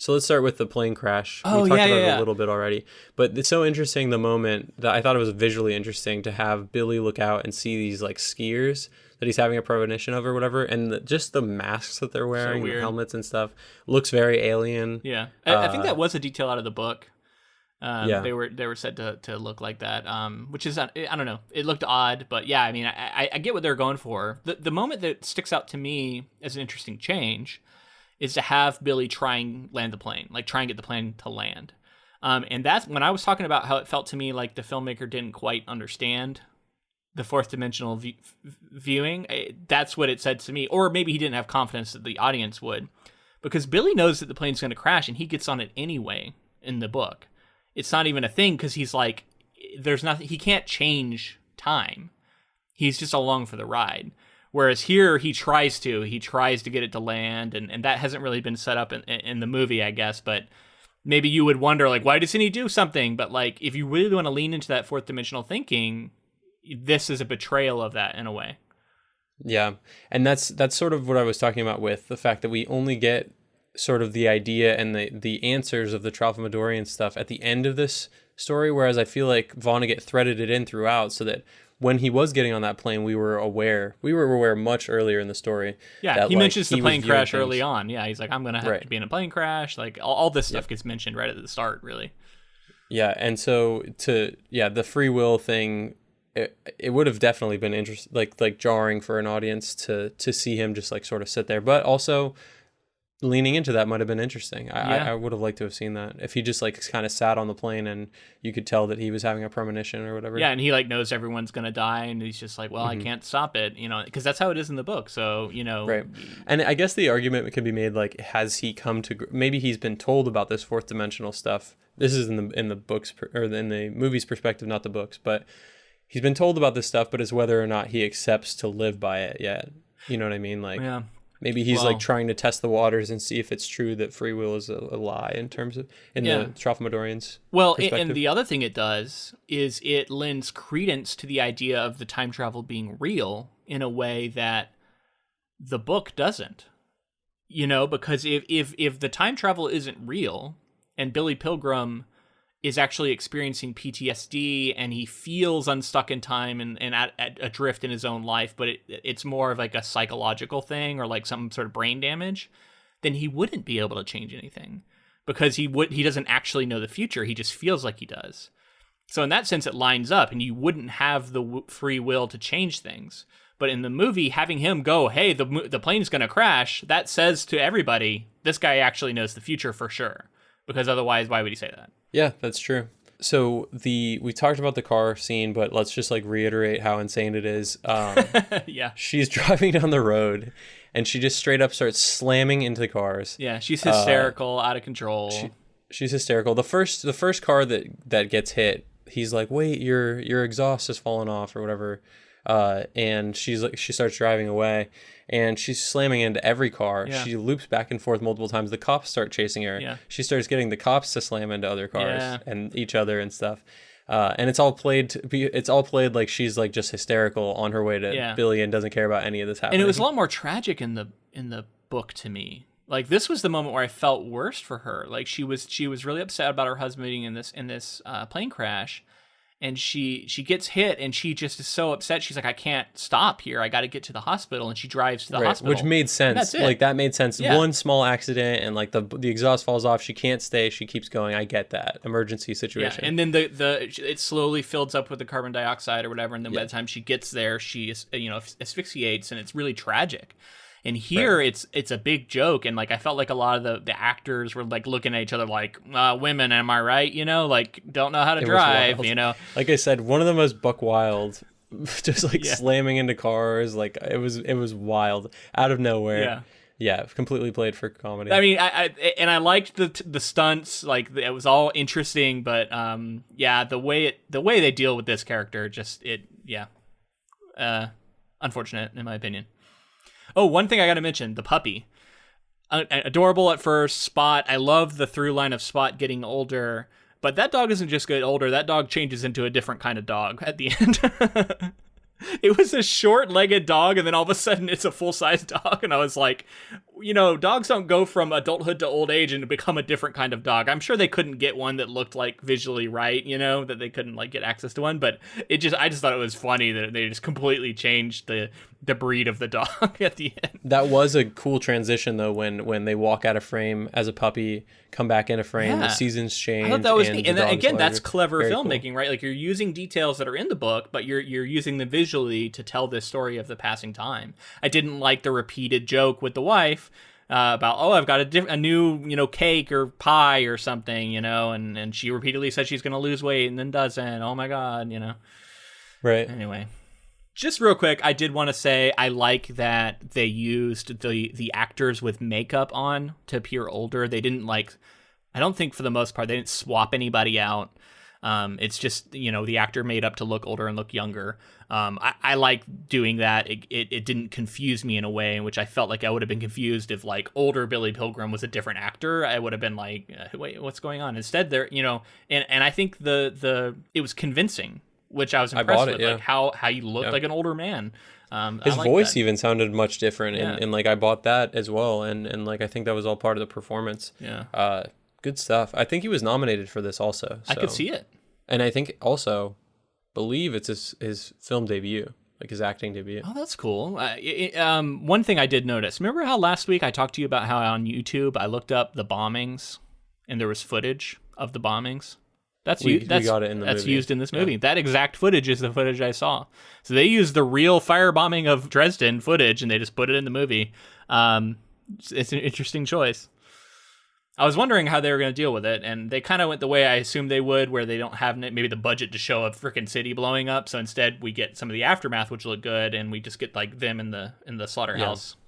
with the plane crash. We talked about it a little bit already, but it's so interesting, the moment that I thought it was visually interesting to have Billy look out and see these like skiers that he's having a premonition of or whatever, and just the masks that they're wearing, the helmets and stuff, looks very alien. Yeah, I think that was a detail out of the book. They were said to look like that, which is, I don't know, it looked odd, but yeah, I mean, I get what they're going for. The moment that sticks out to me as an interesting change is to have Billy try and land the plane, like try and get the plane to land. And that's when I was talking about how it felt to me like the filmmaker didn't quite understand the fourth dimensional viewing. That's what it said to me. Or maybe he didn't have confidence that the audience would, because Billy knows that the plane's going to crash and he gets on it anyway in the book. It's not even a thing because he's like, there's nothing, he can't change time. He's just along for the ride. Whereas here he tries to get it to land, and that hasn't really been set up in the movie, I guess. But maybe you would wonder, like, why doesn't he do something? But like, if you really want to lean into that fourth dimensional thinking, this is a betrayal of that in a way. Yeah, and that's sort of what I was talking about with the fact that we only get sort of the idea and the answers of the Tralfamadorian stuff at the end of this story, whereas I feel like Vonnegut threaded it in throughout, so that when he was getting on that plane, we were aware much earlier in the story. Yeah, that, he mentions the plane crash things early on. Yeah, he's like, I'm going to have to be in a plane crash. Like, all this stuff gets mentioned right at the start, really. Yeah, and so the free will thing, it would have definitely been interesting, like jarring for an audience to see him just like sort of sit there, but also leaning into that might have been interesting. I would have liked to have seen that if he just like kind of sat on the plane and you could tell that he was having a premonition or whatever. Yeah, and he like knows everyone's gonna die, and he's just like, well, I can't stop it, because that's how it is in the book. So right. And I guess the argument could be made, like, has he come to maybe he's been told about this fourth dimensional stuff. This is in the books or in the movie's perspective, not the books, but he's been told about this stuff, but it's whether or not he accepts to live by it yet. You know what I mean? Like, yeah. Maybe he's like trying to test the waters and see if it's true that free will is a lie in terms of the Tralfamadorians. Well, and the other thing it does is it lends credence to the idea of the time travel being real in a way that the book doesn't. Because if the time travel isn't real and Billy Pilgrim is actually experiencing PTSD and he feels unstuck in time and adrift in his own life, but it's more of like a psychological thing or like some sort of brain damage, then he wouldn't be able to change anything because he doesn't actually know the future. He just feels like he does. So in that sense, it lines up and you wouldn't have the free will to change things. But in the movie, having him go, hey, the plane's going to crash, that says to everybody, this guy actually knows the future for sure. Because otherwise, why would he say that? Yeah, that's true. So we talked about the car scene, but let's just like reiterate how insane it is. Yeah. She's driving down the road and she just straight up starts slamming into cars. Yeah, she's hysterical, out of control. She's hysterical. The first car that gets hit, he's like, wait, your exhaust has fallen off or whatever. And she starts driving away and she's slamming into every car. Yeah. She loops back and forth multiple times. The cops start chasing her. Yeah. She starts getting the cops to slam into other cars and each other and stuff. And it's all played like she's like just hysterical on her way to Billy and doesn't care about any of this happening. And it was a lot more tragic in the book to me. Like, this was the moment where I felt worst for her. Like, she was really upset about her husband being in this plane crash. And she gets hit, and she just is so upset. She's like, I can't stop here. I got to get to the hospital. And she drives to the hospital. Which made sense. That's it. Like, that made sense. Yeah. One small accident, and like the exhaust falls off. She can't stay. She keeps going. I get that. Emergency situation. Yeah. And then it slowly fills up with the carbon dioxide or whatever. And then by the time she gets there, she asphyxiates, and it's really tragic. And here it's a big joke, and like I felt like a lot of the actors were like looking at each other like, women, am I right? Like, don't know how to drive, Like I said, one of them was buck wild, just like slamming into cars, like it was wild out of nowhere. Yeah, completely played for comedy. I mean, I liked the stunts, like it was all interesting, but the way they deal with this character, just unfortunate in my opinion. Oh, one thing I got to mention, the puppy. Adorable at first, Spot. I love the through line of Spot getting older, but that dog isn't just get older. That dog changes into a different kind of dog at the end. It was a short-legged dog, and then all of a sudden it's a full-size dog, and I was like, dogs don't go from adulthood to old age and become a different kind of dog. I'm sure they couldn't get one that looked like visually right, that they couldn't like get access to one, but I just thought it was funny that they just completely changed the breed of the dog at the end. That was a cool transition though, when they walk out of frame as a puppy, come back into frame, the seasons change. I thought that was neat. And again, that's clever Very filmmaking, cool. Right? Like you're using details that are in the book, but you're using them visually to tell this story of the passing time. I didn't like the repeated joke with the wife about, I've got a new, cake or pie or something, and she repeatedly said she's going to lose weight and then doesn't. Oh my God, Right. Anyway. Just real quick, I did want to say I like that they used the actors with makeup on to appear older. They didn't I don't think for the most part, they didn't swap anybody out. It's just, the actor made up to look older and look younger. I like doing that. It didn't confuse me in a way in which I felt like I would have been confused if older Billy Pilgrim was a different actor. I would have been like, wait, what's going on? Instead, they're, and I think it was convincing, which I was impressed with, yeah. how you looked like an older man. His voice even sounded much different, and I bought that as well, and I think that was all part of the performance. Yeah. Good stuff. I think he was nominated for this also. So. I could see it. And I think also, believe it's his film debut, his acting debut. Oh, that's cool. One thing I did notice, remember how last week I talked to you about how on YouTube I looked up the bombings and there was footage of the bombings? We got it in the movie. That's used in this movie. Yeah. That exact footage is the footage I saw. So they used the real firebombing of Dresden footage and they just put it in the movie. It's an interesting choice. I was wondering how they were going to deal with it, and they kind of went the way I assumed they would, where they don't have maybe the budget to show a freaking city blowing up. So instead, we get some of the aftermath, which look good, and we just get them in the slaughterhouse. Yeah.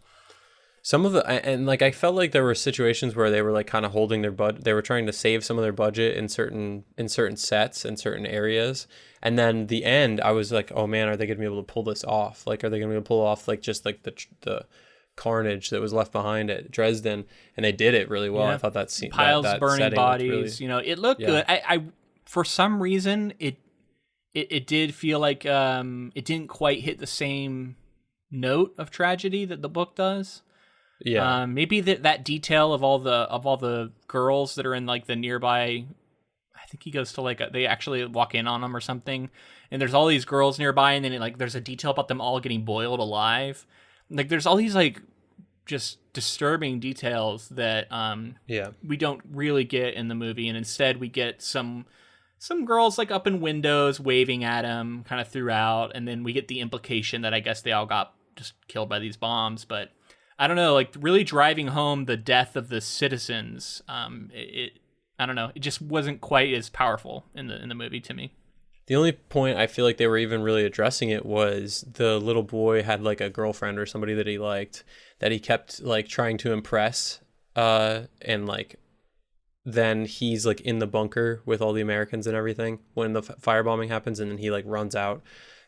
Some of I felt like there were situations where they were kind of holding their budget. They were trying to save some of their budget in certain sets in certain areas, and then the end, I was like, oh man, are they going to be able to pull this off? Are they going to be able to pull off just the carnage that was left behind at Dresden, and they did it really well. I thought that scene, piles that burning bodies, really, it looked good. I for some reason it did feel like it didn't quite hit the same note of tragedy that the book does. Yeah. Maybe that detail of all the girls that are in the nearby, I think he goes to they actually walk in on them or something, and there's all these girls nearby, and then there's a detail about them all getting boiled alive. There's all these just disturbing details that we don't really get in the movie, and instead we get some girls up in windows waving at him kind of throughout, and then we get the implication that I guess they all got just killed by these bombs. But I don't know, really driving home the death of the citizens. I don't know, it just wasn't quite as powerful in the movie to me. The only point I feel like they were even really addressing it was the little boy had a girlfriend or somebody that he liked that he kept trying to impress, and then he's in the bunker with all the Americans and everything when the firebombing happens, and then he runs out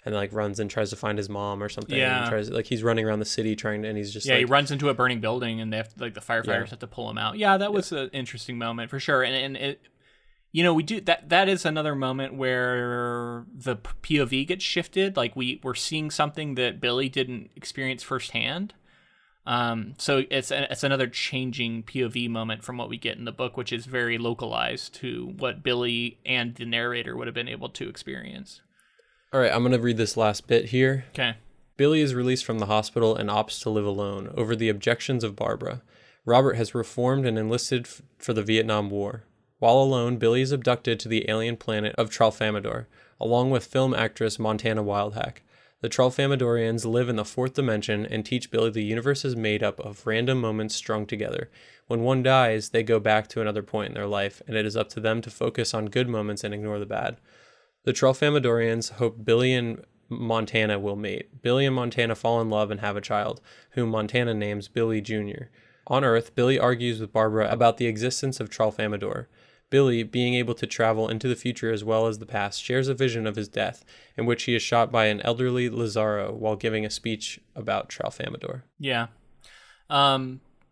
and runs and tries to find his mom or something. Yeah. And tries he's running around the city trying to, and he's just he runs into a burning building and they have to, the firefighters have to pull him out. Yeah, that was an interesting moment for sure, and it. We do that is another moment where the POV gets shifted. We're seeing something that Billy didn't experience firsthand. So it's another changing POV moment from what we get in the book, which is very localized to what Billy and the narrator would have been able to experience. All right, I'm going to read this last bit here. Okay. Billy is released from the hospital and opts to live alone over the objections of Barbara. Robert has reformed and enlisted for the Vietnam War. While alone, Billy is abducted to the alien planet of Tralfamadore, along with film actress Montana Wildhack. The Tralfamadorians live in the fourth dimension and teach Billy the universe is made up of random moments strung together. When one dies, they go back to another point in their life, and it is up to them to focus on good moments and ignore the bad. The Tralfamadorians hope Billy and Montana will mate. Billy and Montana fall in love and have a child, whom Montana names Billy Jr. On Earth, Billy argues with Barbara about the existence of Tralfamadore. Billy, being able to travel into the future as well as the past, shares a vision of his death, in which he is shot by an elderly Lazaro while giving a speech about Tralfamadore. Yeah.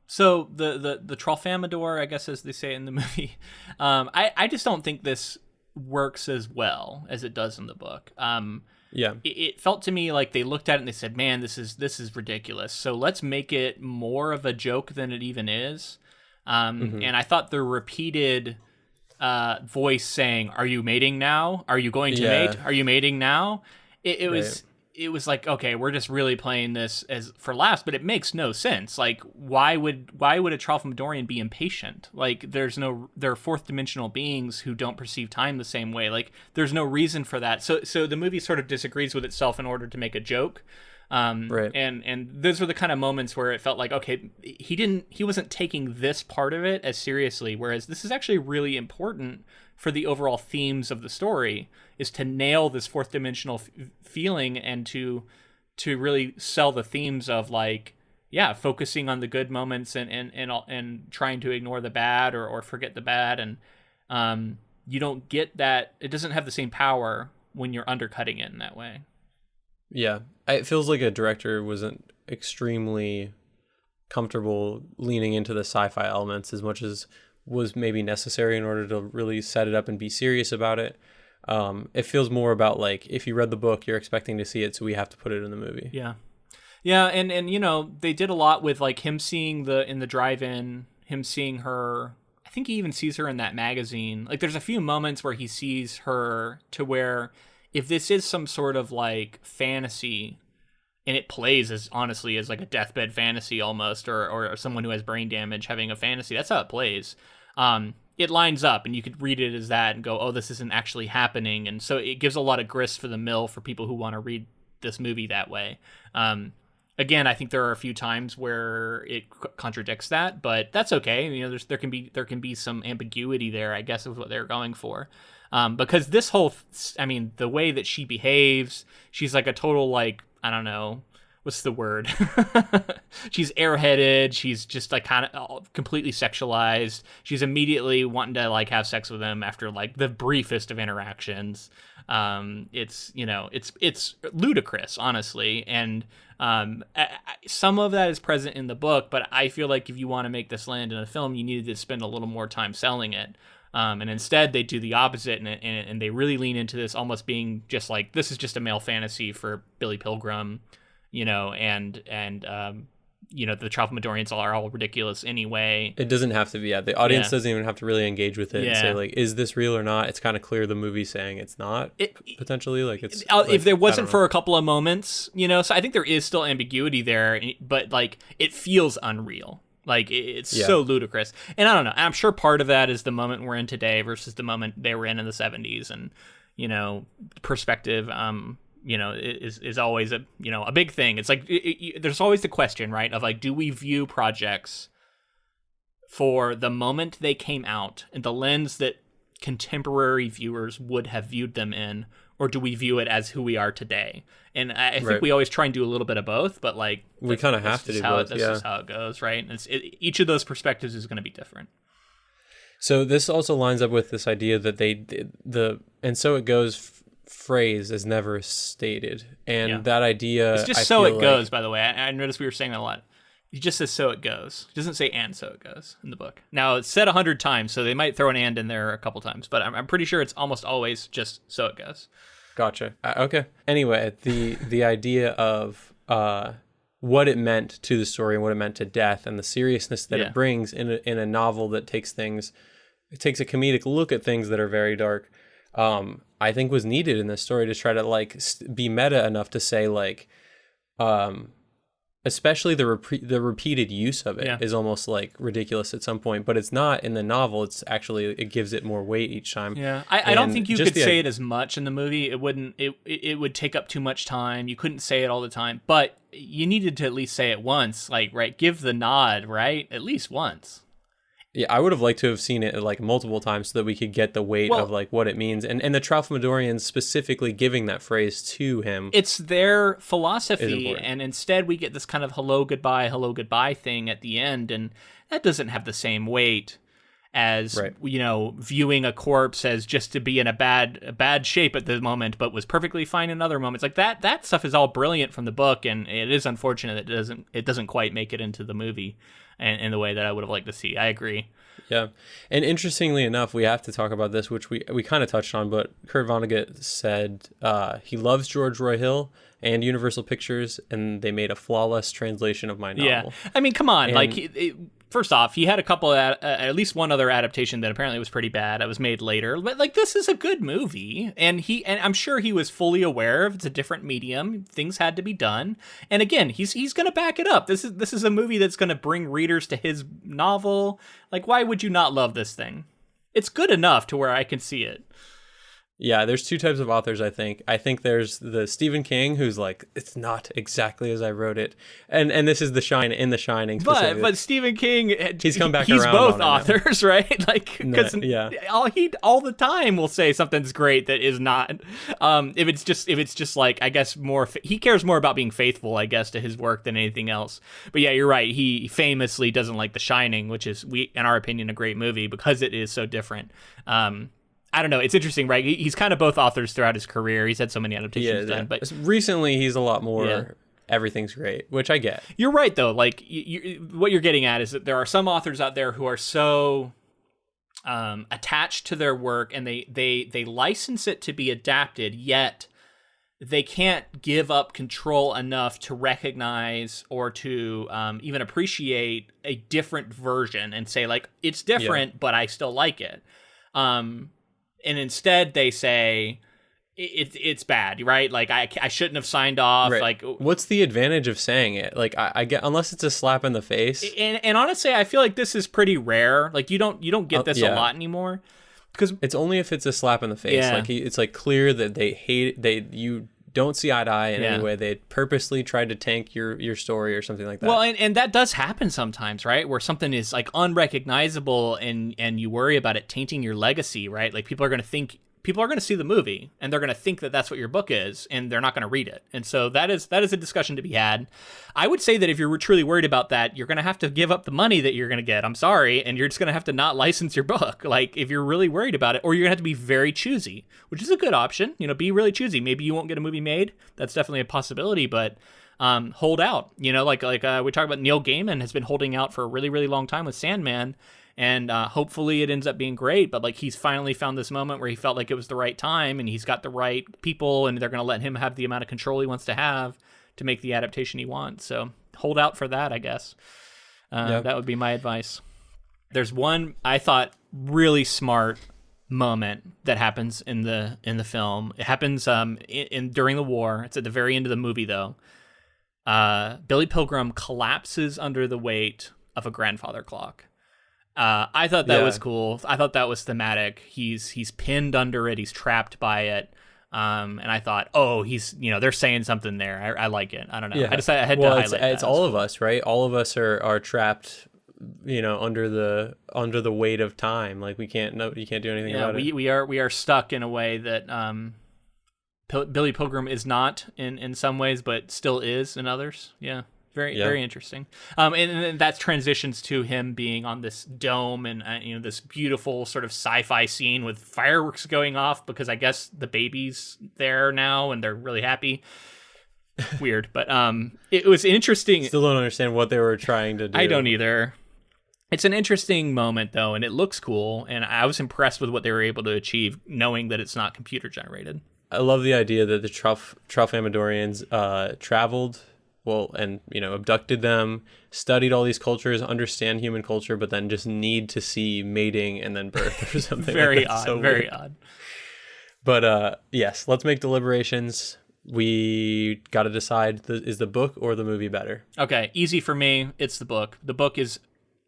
So the Tralfamadore, I guess as they say in the movie, I just don't think this works as well as it does in the book. It felt to me like they looked at it and they said, man, this is ridiculous. So let's make it more of a joke than it even is. And I thought the repeated voice saying, "Are you mating now? Are you going to mate? Are you mating now?" It was like, okay, we're just really playing this as for laughs, but it makes no sense. Like, why would a Tralfamadorian be impatient? Like, they're fourth dimensional beings who don't perceive time the same way. Like, there's no reason for that. So the movie sort of disagrees with itself in order to make a joke. Right. And those were the kind of moments where it felt like, okay, he wasn't taking this part of it as seriously, whereas this is actually really important for the overall themes of the story, is to nail this fourth dimensional feeling and to really sell the themes of, like, focusing on the good moments and trying to ignore the bad or forget the bad. And you don't get that. It doesn't have the same power when you're undercutting it in that way. Yeah. It feels like a director wasn't extremely comfortable leaning into the sci-fi elements as much as was maybe necessary in order to really set it up and be serious about it. It feels more about, like, if you read the book, you're expecting to see it, so we have to put it in the movie. Yeah. Yeah, and you know, they did a lot with, like, him seeing in the drive-in, him seeing her. I think he even sees her in that magazine. Like, there's a few moments where he sees her to where, if this is some sort of, like, fantasy, and it plays as honestly as like a deathbed fantasy almost, or someone who has brain damage having a fantasy, that's how it plays. It lines up, and you could read it as that and go, oh, this isn't actually happening. And so it gives a lot of grist for the mill for people who want to read this movie that way. Again, I think there are a few times where it contradicts that, but that's okay. You know, there can be some ambiguity there, I guess, is what they're going for. Because this whole, the way that she behaves, she's like a total, like, I don't know, what's the word? She's airheaded. She's just, like, kind of completely sexualized. She's immediately wanting to, like, have sex with him after, like, the briefest of interactions. It's ludicrous, honestly. And some of that is present in the book, but I feel like if you want to make this land in a film, you needed to spend a little more time selling it. And instead they do the opposite, and they really lean into this almost being just like, this is just a male fantasy for Billy Pilgrim, you know, and you know, the Tralfamadorians are all ridiculous anyway. It doesn't have to be. Yeah, the audience doesn't even have to really engage with it and say, like, is this real or not? It's kind of clear the movie's saying it's not, potentially. Like, it's like, if there wasn't for a couple of moments, you know, so I think there is still ambiguity there, but, like, it feels unreal. Like, it's so ludicrous. And I don't know, I'm sure part of that is the moment we're in today versus the moment they were in the 70s. And, you know, perspective, you know, is always a big thing. It's like, there's always the question, right, of, like, do we view projects for the moment they came out and the lens that contemporary viewers would have viewed them in, or do we view it as who we are today? And I think we always try and do a little bit of both, but, like, we kind of have to do both. This is how it goes, right? And each of those perspectives is going to be different. So this also lines up with this idea that and so it goes phrase is never stated, and that idea. It's just so it goes. By the way, I noticed we were saying that a lot. He just says "so it goes." He doesn't say "and so it goes" in the book. Now, it's said 100 times, so they might throw an "and" in there a couple times, but I'm pretty sure it's almost always just "so it goes." Gotcha. Okay. Anyway, the idea of what it meant to the story and what it meant to death and the seriousness that it brings in a novel that takes a comedic look at things that are very dark, I think was needed in this story to try to, like, be meta enough to say, like, especially the repeated use of it is almost, like, ridiculous at some point, but it's not in the novel. It's actually, it gives it more weight each time. Yeah. I don't think you could say it as much in the movie. It would take up too much time. You couldn't say it all the time, but you needed to at least say it once, like, right? Give the nod, right? At least once. Yeah, I would have liked to have seen it, like, multiple times so that we could get the weight of, like, what it means. And the Tralfamadorians specifically giving that phrase to him. It's their philosophy, and instead we get this kind of hello, goodbye thing at the end, and that doesn't have the same weight as Right. viewing a corpse as just to be in a bad shape at the moment, but was perfectly fine in other moments. Like that stuff is all brilliant from the book, and it is unfortunate that it doesn't quite make it into the movie and in the way that I would have liked to see. I agree. Yeah. And interestingly enough, we have to talk about this, which we kind of touched on, but Kurt Vonnegut said he loves George Roy Hill and Universal Pictures, and they made a flawless translation of my novel. Yeah. I mean, come on. And, first off, he had a couple at least one other adaptation that apparently was pretty bad. It was made later, but like this is a good movie, and I'm sure he was fully aware of it's a different medium. Things had to be done, and again, he's going to back it up. This is a movie that's going to bring readers to his novel. Like, why would you not love this thing? It's good enough to where I can see it. Yeah, there's two types of authors, I think. I think there's the Stephen King, who's like, it's not exactly as I wrote it. And this is The Shining. But Stephen King, he's come back he's around both on it authors, now. right? Like, because all the time will say something's great that is not. If it's just like, I guess he cares more about being faithful, I guess, to his work than anything else. But yeah, you're right. He famously doesn't like The Shining, which is, in our opinion, a great movie because it is so different. I don't know. It's interesting, right? He's kind of both authors throughout his career. He's had so many adaptations done, but recently he's a lot more. Everything's great, which I get. You're right, though. Like what you're getting at is that there are some authors out there who are so attached to their work, and they license it to be adapted, yet they can't give up control enough to recognize or to even appreciate a different version and say, like, it's different, but I still like it. And instead they say it's bad, right? Like I shouldn't have signed off. Right. Like, what's the advantage of saying it? Like I get, unless it's a slap in the face. And honestly, I feel like this is pretty rare. Like you don't get this a lot anymore, because it's only if it's a slap in the face. Yeah. Like it's like clear that they hate you don't see eye to eye in any way. They purposely tried to tank your story or something like that. Well, and that does happen sometimes, right? Where something is like unrecognizable and you worry about it tainting your legacy, right? Like people are going to see the movie and they're going to think that that's what your book is, and they're not going to read it. And so that is a discussion to be had. I would say that if you're truly worried about that, you're going to have to give up the money that you're going to get. I'm sorry. And you're just going to have to not license your book. Like if you're really worried about it, or you're going to have to be very choosy, which is a good option. Be really choosy. Maybe you won't get a movie made. That's definitely a possibility, but hold out. Like we talked about, Neil Gaiman has been holding out for a really, really long time with Sandman. And hopefully it ends up being great, but like he's finally found this moment where he felt like it was the right time, and he's got the right people, and they're going to let him have the amount of control he wants to have to make the adaptation he wants. So hold out for that, I guess. That would be my advice. There's one I thought really smart moment that happens in the film. It happens during the war. It's at the very end of the movie, though. Billy Pilgrim collapses under the weight of a grandfather clock. I thought that was cool. I thought that was thematic. He's pinned under it. He's trapped by it. And I thought, they're saying something there. I like it. I don't know. Yeah. I had to highlight that. It's all of us, right? All of us are trapped, under the weight of time. Like you can't do anything about it. We are stuck in a way that Billy Pilgrim is not in some ways, but still is in others. Yeah. Very interesting. And that transitions to him being on this dome and this beautiful sort of sci-fi scene with fireworks going off, because I guess the baby's there now and they're really happy. Weird, but it was interesting. Still don't understand what they were trying to do. I don't either. It's an interesting moment though, and it looks cool, and I was impressed with what they were able to achieve, knowing that it's not computer generated. I love the idea that the Tralfamadorians traveled. Well, and, abducted them, studied all these cultures, understand human culture, but then just need to see mating and then birth or something. Very odd. So very odd. But yes, let's make deliberations. We got to decide, is the book or the movie better? Okay, easy for me. It's the book. The book is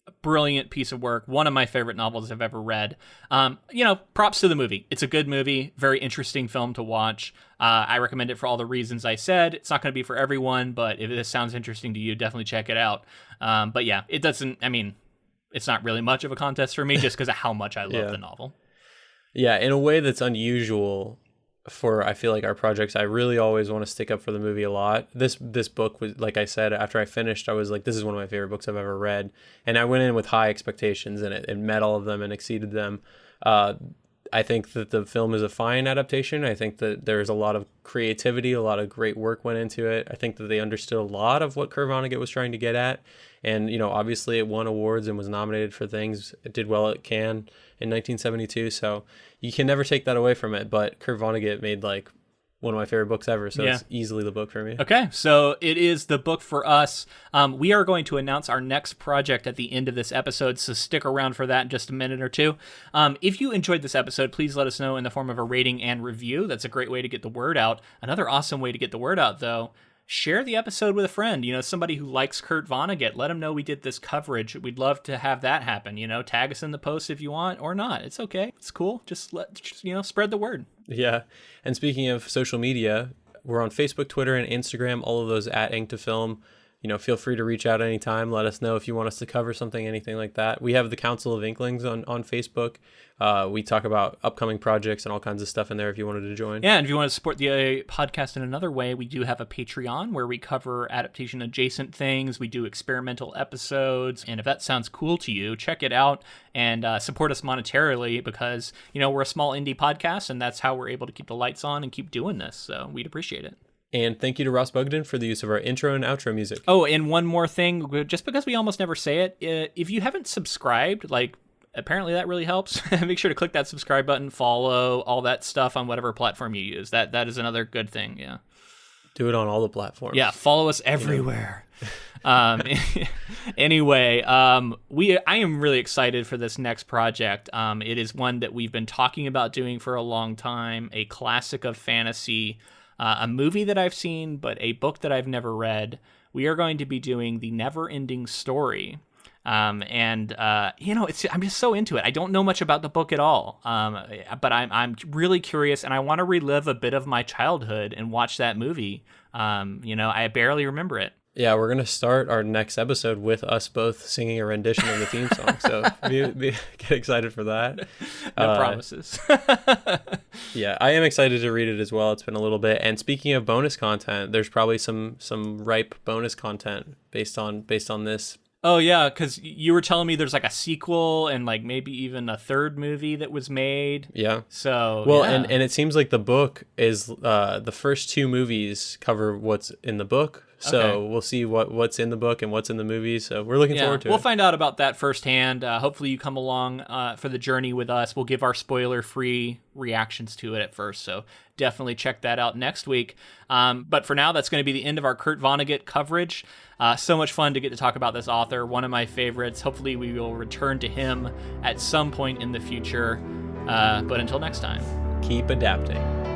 a brilliant piece of work. One of my favorite novels I've ever read. Props to the movie. It's a good movie. Very interesting film to watch. I recommend it for all the reasons I said. It's not going to be for everyone, but if this sounds interesting to you, definitely check it out. But yeah, it's not really much of a contest for me just because of how much I love the novel. Yeah, in a way that's unusual for I feel like our projects, I really always want to stick up for the movie a lot. This book was, like I said, after I finished, I was like, this is one of my favorite books I've ever read, and I went in with high expectations, and it met all of them and exceeded them. I think that the film is a fine adaptation. I think that there's a lot of creativity, a lot of great work went into it. I think that they understood a lot of what Kurt Vonnegut was trying to get at. And, obviously it won awards and was nominated for things. It did well at Cannes in 1972. So you can never take that away from it. But Kurt Vonnegut made like one of my favorite books ever. So it's easily the book for me. Okay, so it is the book for us. We are going to announce our next project at the end of this episode, so stick around for that in just a minute or two. If you enjoyed this episode, please let us know in the form of a rating and review. That's a great way to get the word out. Another awesome way to get the word out, though, share the episode with a friend, somebody who likes Kurt Vonnegut. Let them know we did this coverage. We'd love to have that happen. Tag us in the post if you want or not. It's okay. It's cool. Just spread the word. Yeah. And speaking of social media, we're on Facebook, Twitter, and Instagram, all of those at Ink to Film. Feel free to reach out anytime. Let us know if you want us to cover something, anything like that. We have the Council of Inklings on Facebook. We talk about upcoming projects and all kinds of stuff in there if you wanted to join. Yeah, and if you want to support the podcast in another way, we do have a Patreon where we cover adaptation adjacent things. We do experimental episodes. And if that sounds cool to you, check it out and support us monetarily because, we're a small indie podcast and that's how we're able to keep the lights on and keep doing this. So we'd appreciate it. And thank you to Ross Bugden for the use of our intro and outro music. Oh, and one more thing, just because we almost never say it, if you haven't subscribed, apparently that really helps. Make sure to click that subscribe button, follow, all that stuff on whatever platform you use. That is another good thing, yeah. Do it on all the platforms. Yeah, follow us everywhere. Anyway, I am really excited for this next project. It is one that we've been talking about doing for a long time, a classic of fantasy, a movie that I've seen, but a book that I've never read. We are going to be doing The Never-Ending Story. I'm just so into it. I don't know much about the book at all. But I'm really curious and I want to relive a bit of my childhood and watch that movie. I barely remember it. Yeah, we're going to start our next episode with us both singing a rendition of the theme song. So get excited for that. No promises. Yeah, I am excited to read it as well. It's been a little bit. And speaking of bonus content, there's probably some ripe bonus content based on this. Oh, yeah, because you were telling me there's like a sequel and like maybe even a third movie that was made. Yeah. So, well, yeah. And it seems like the book is the first two movies cover what's in the book. So We'll see what's in the book and what's in the movie. So we're looking forward to it. We'll find out about that firsthand. Hopefully you come along for the journey with us. We'll give our spoiler-free reactions to it at first. So definitely check that out next week. But for now, that's going to be the end of our Kurt Vonnegut coverage. So much fun to get to talk about this author, one of my favorites. Hopefully we will return to him at some point in the future. But until next time. Keep adapting.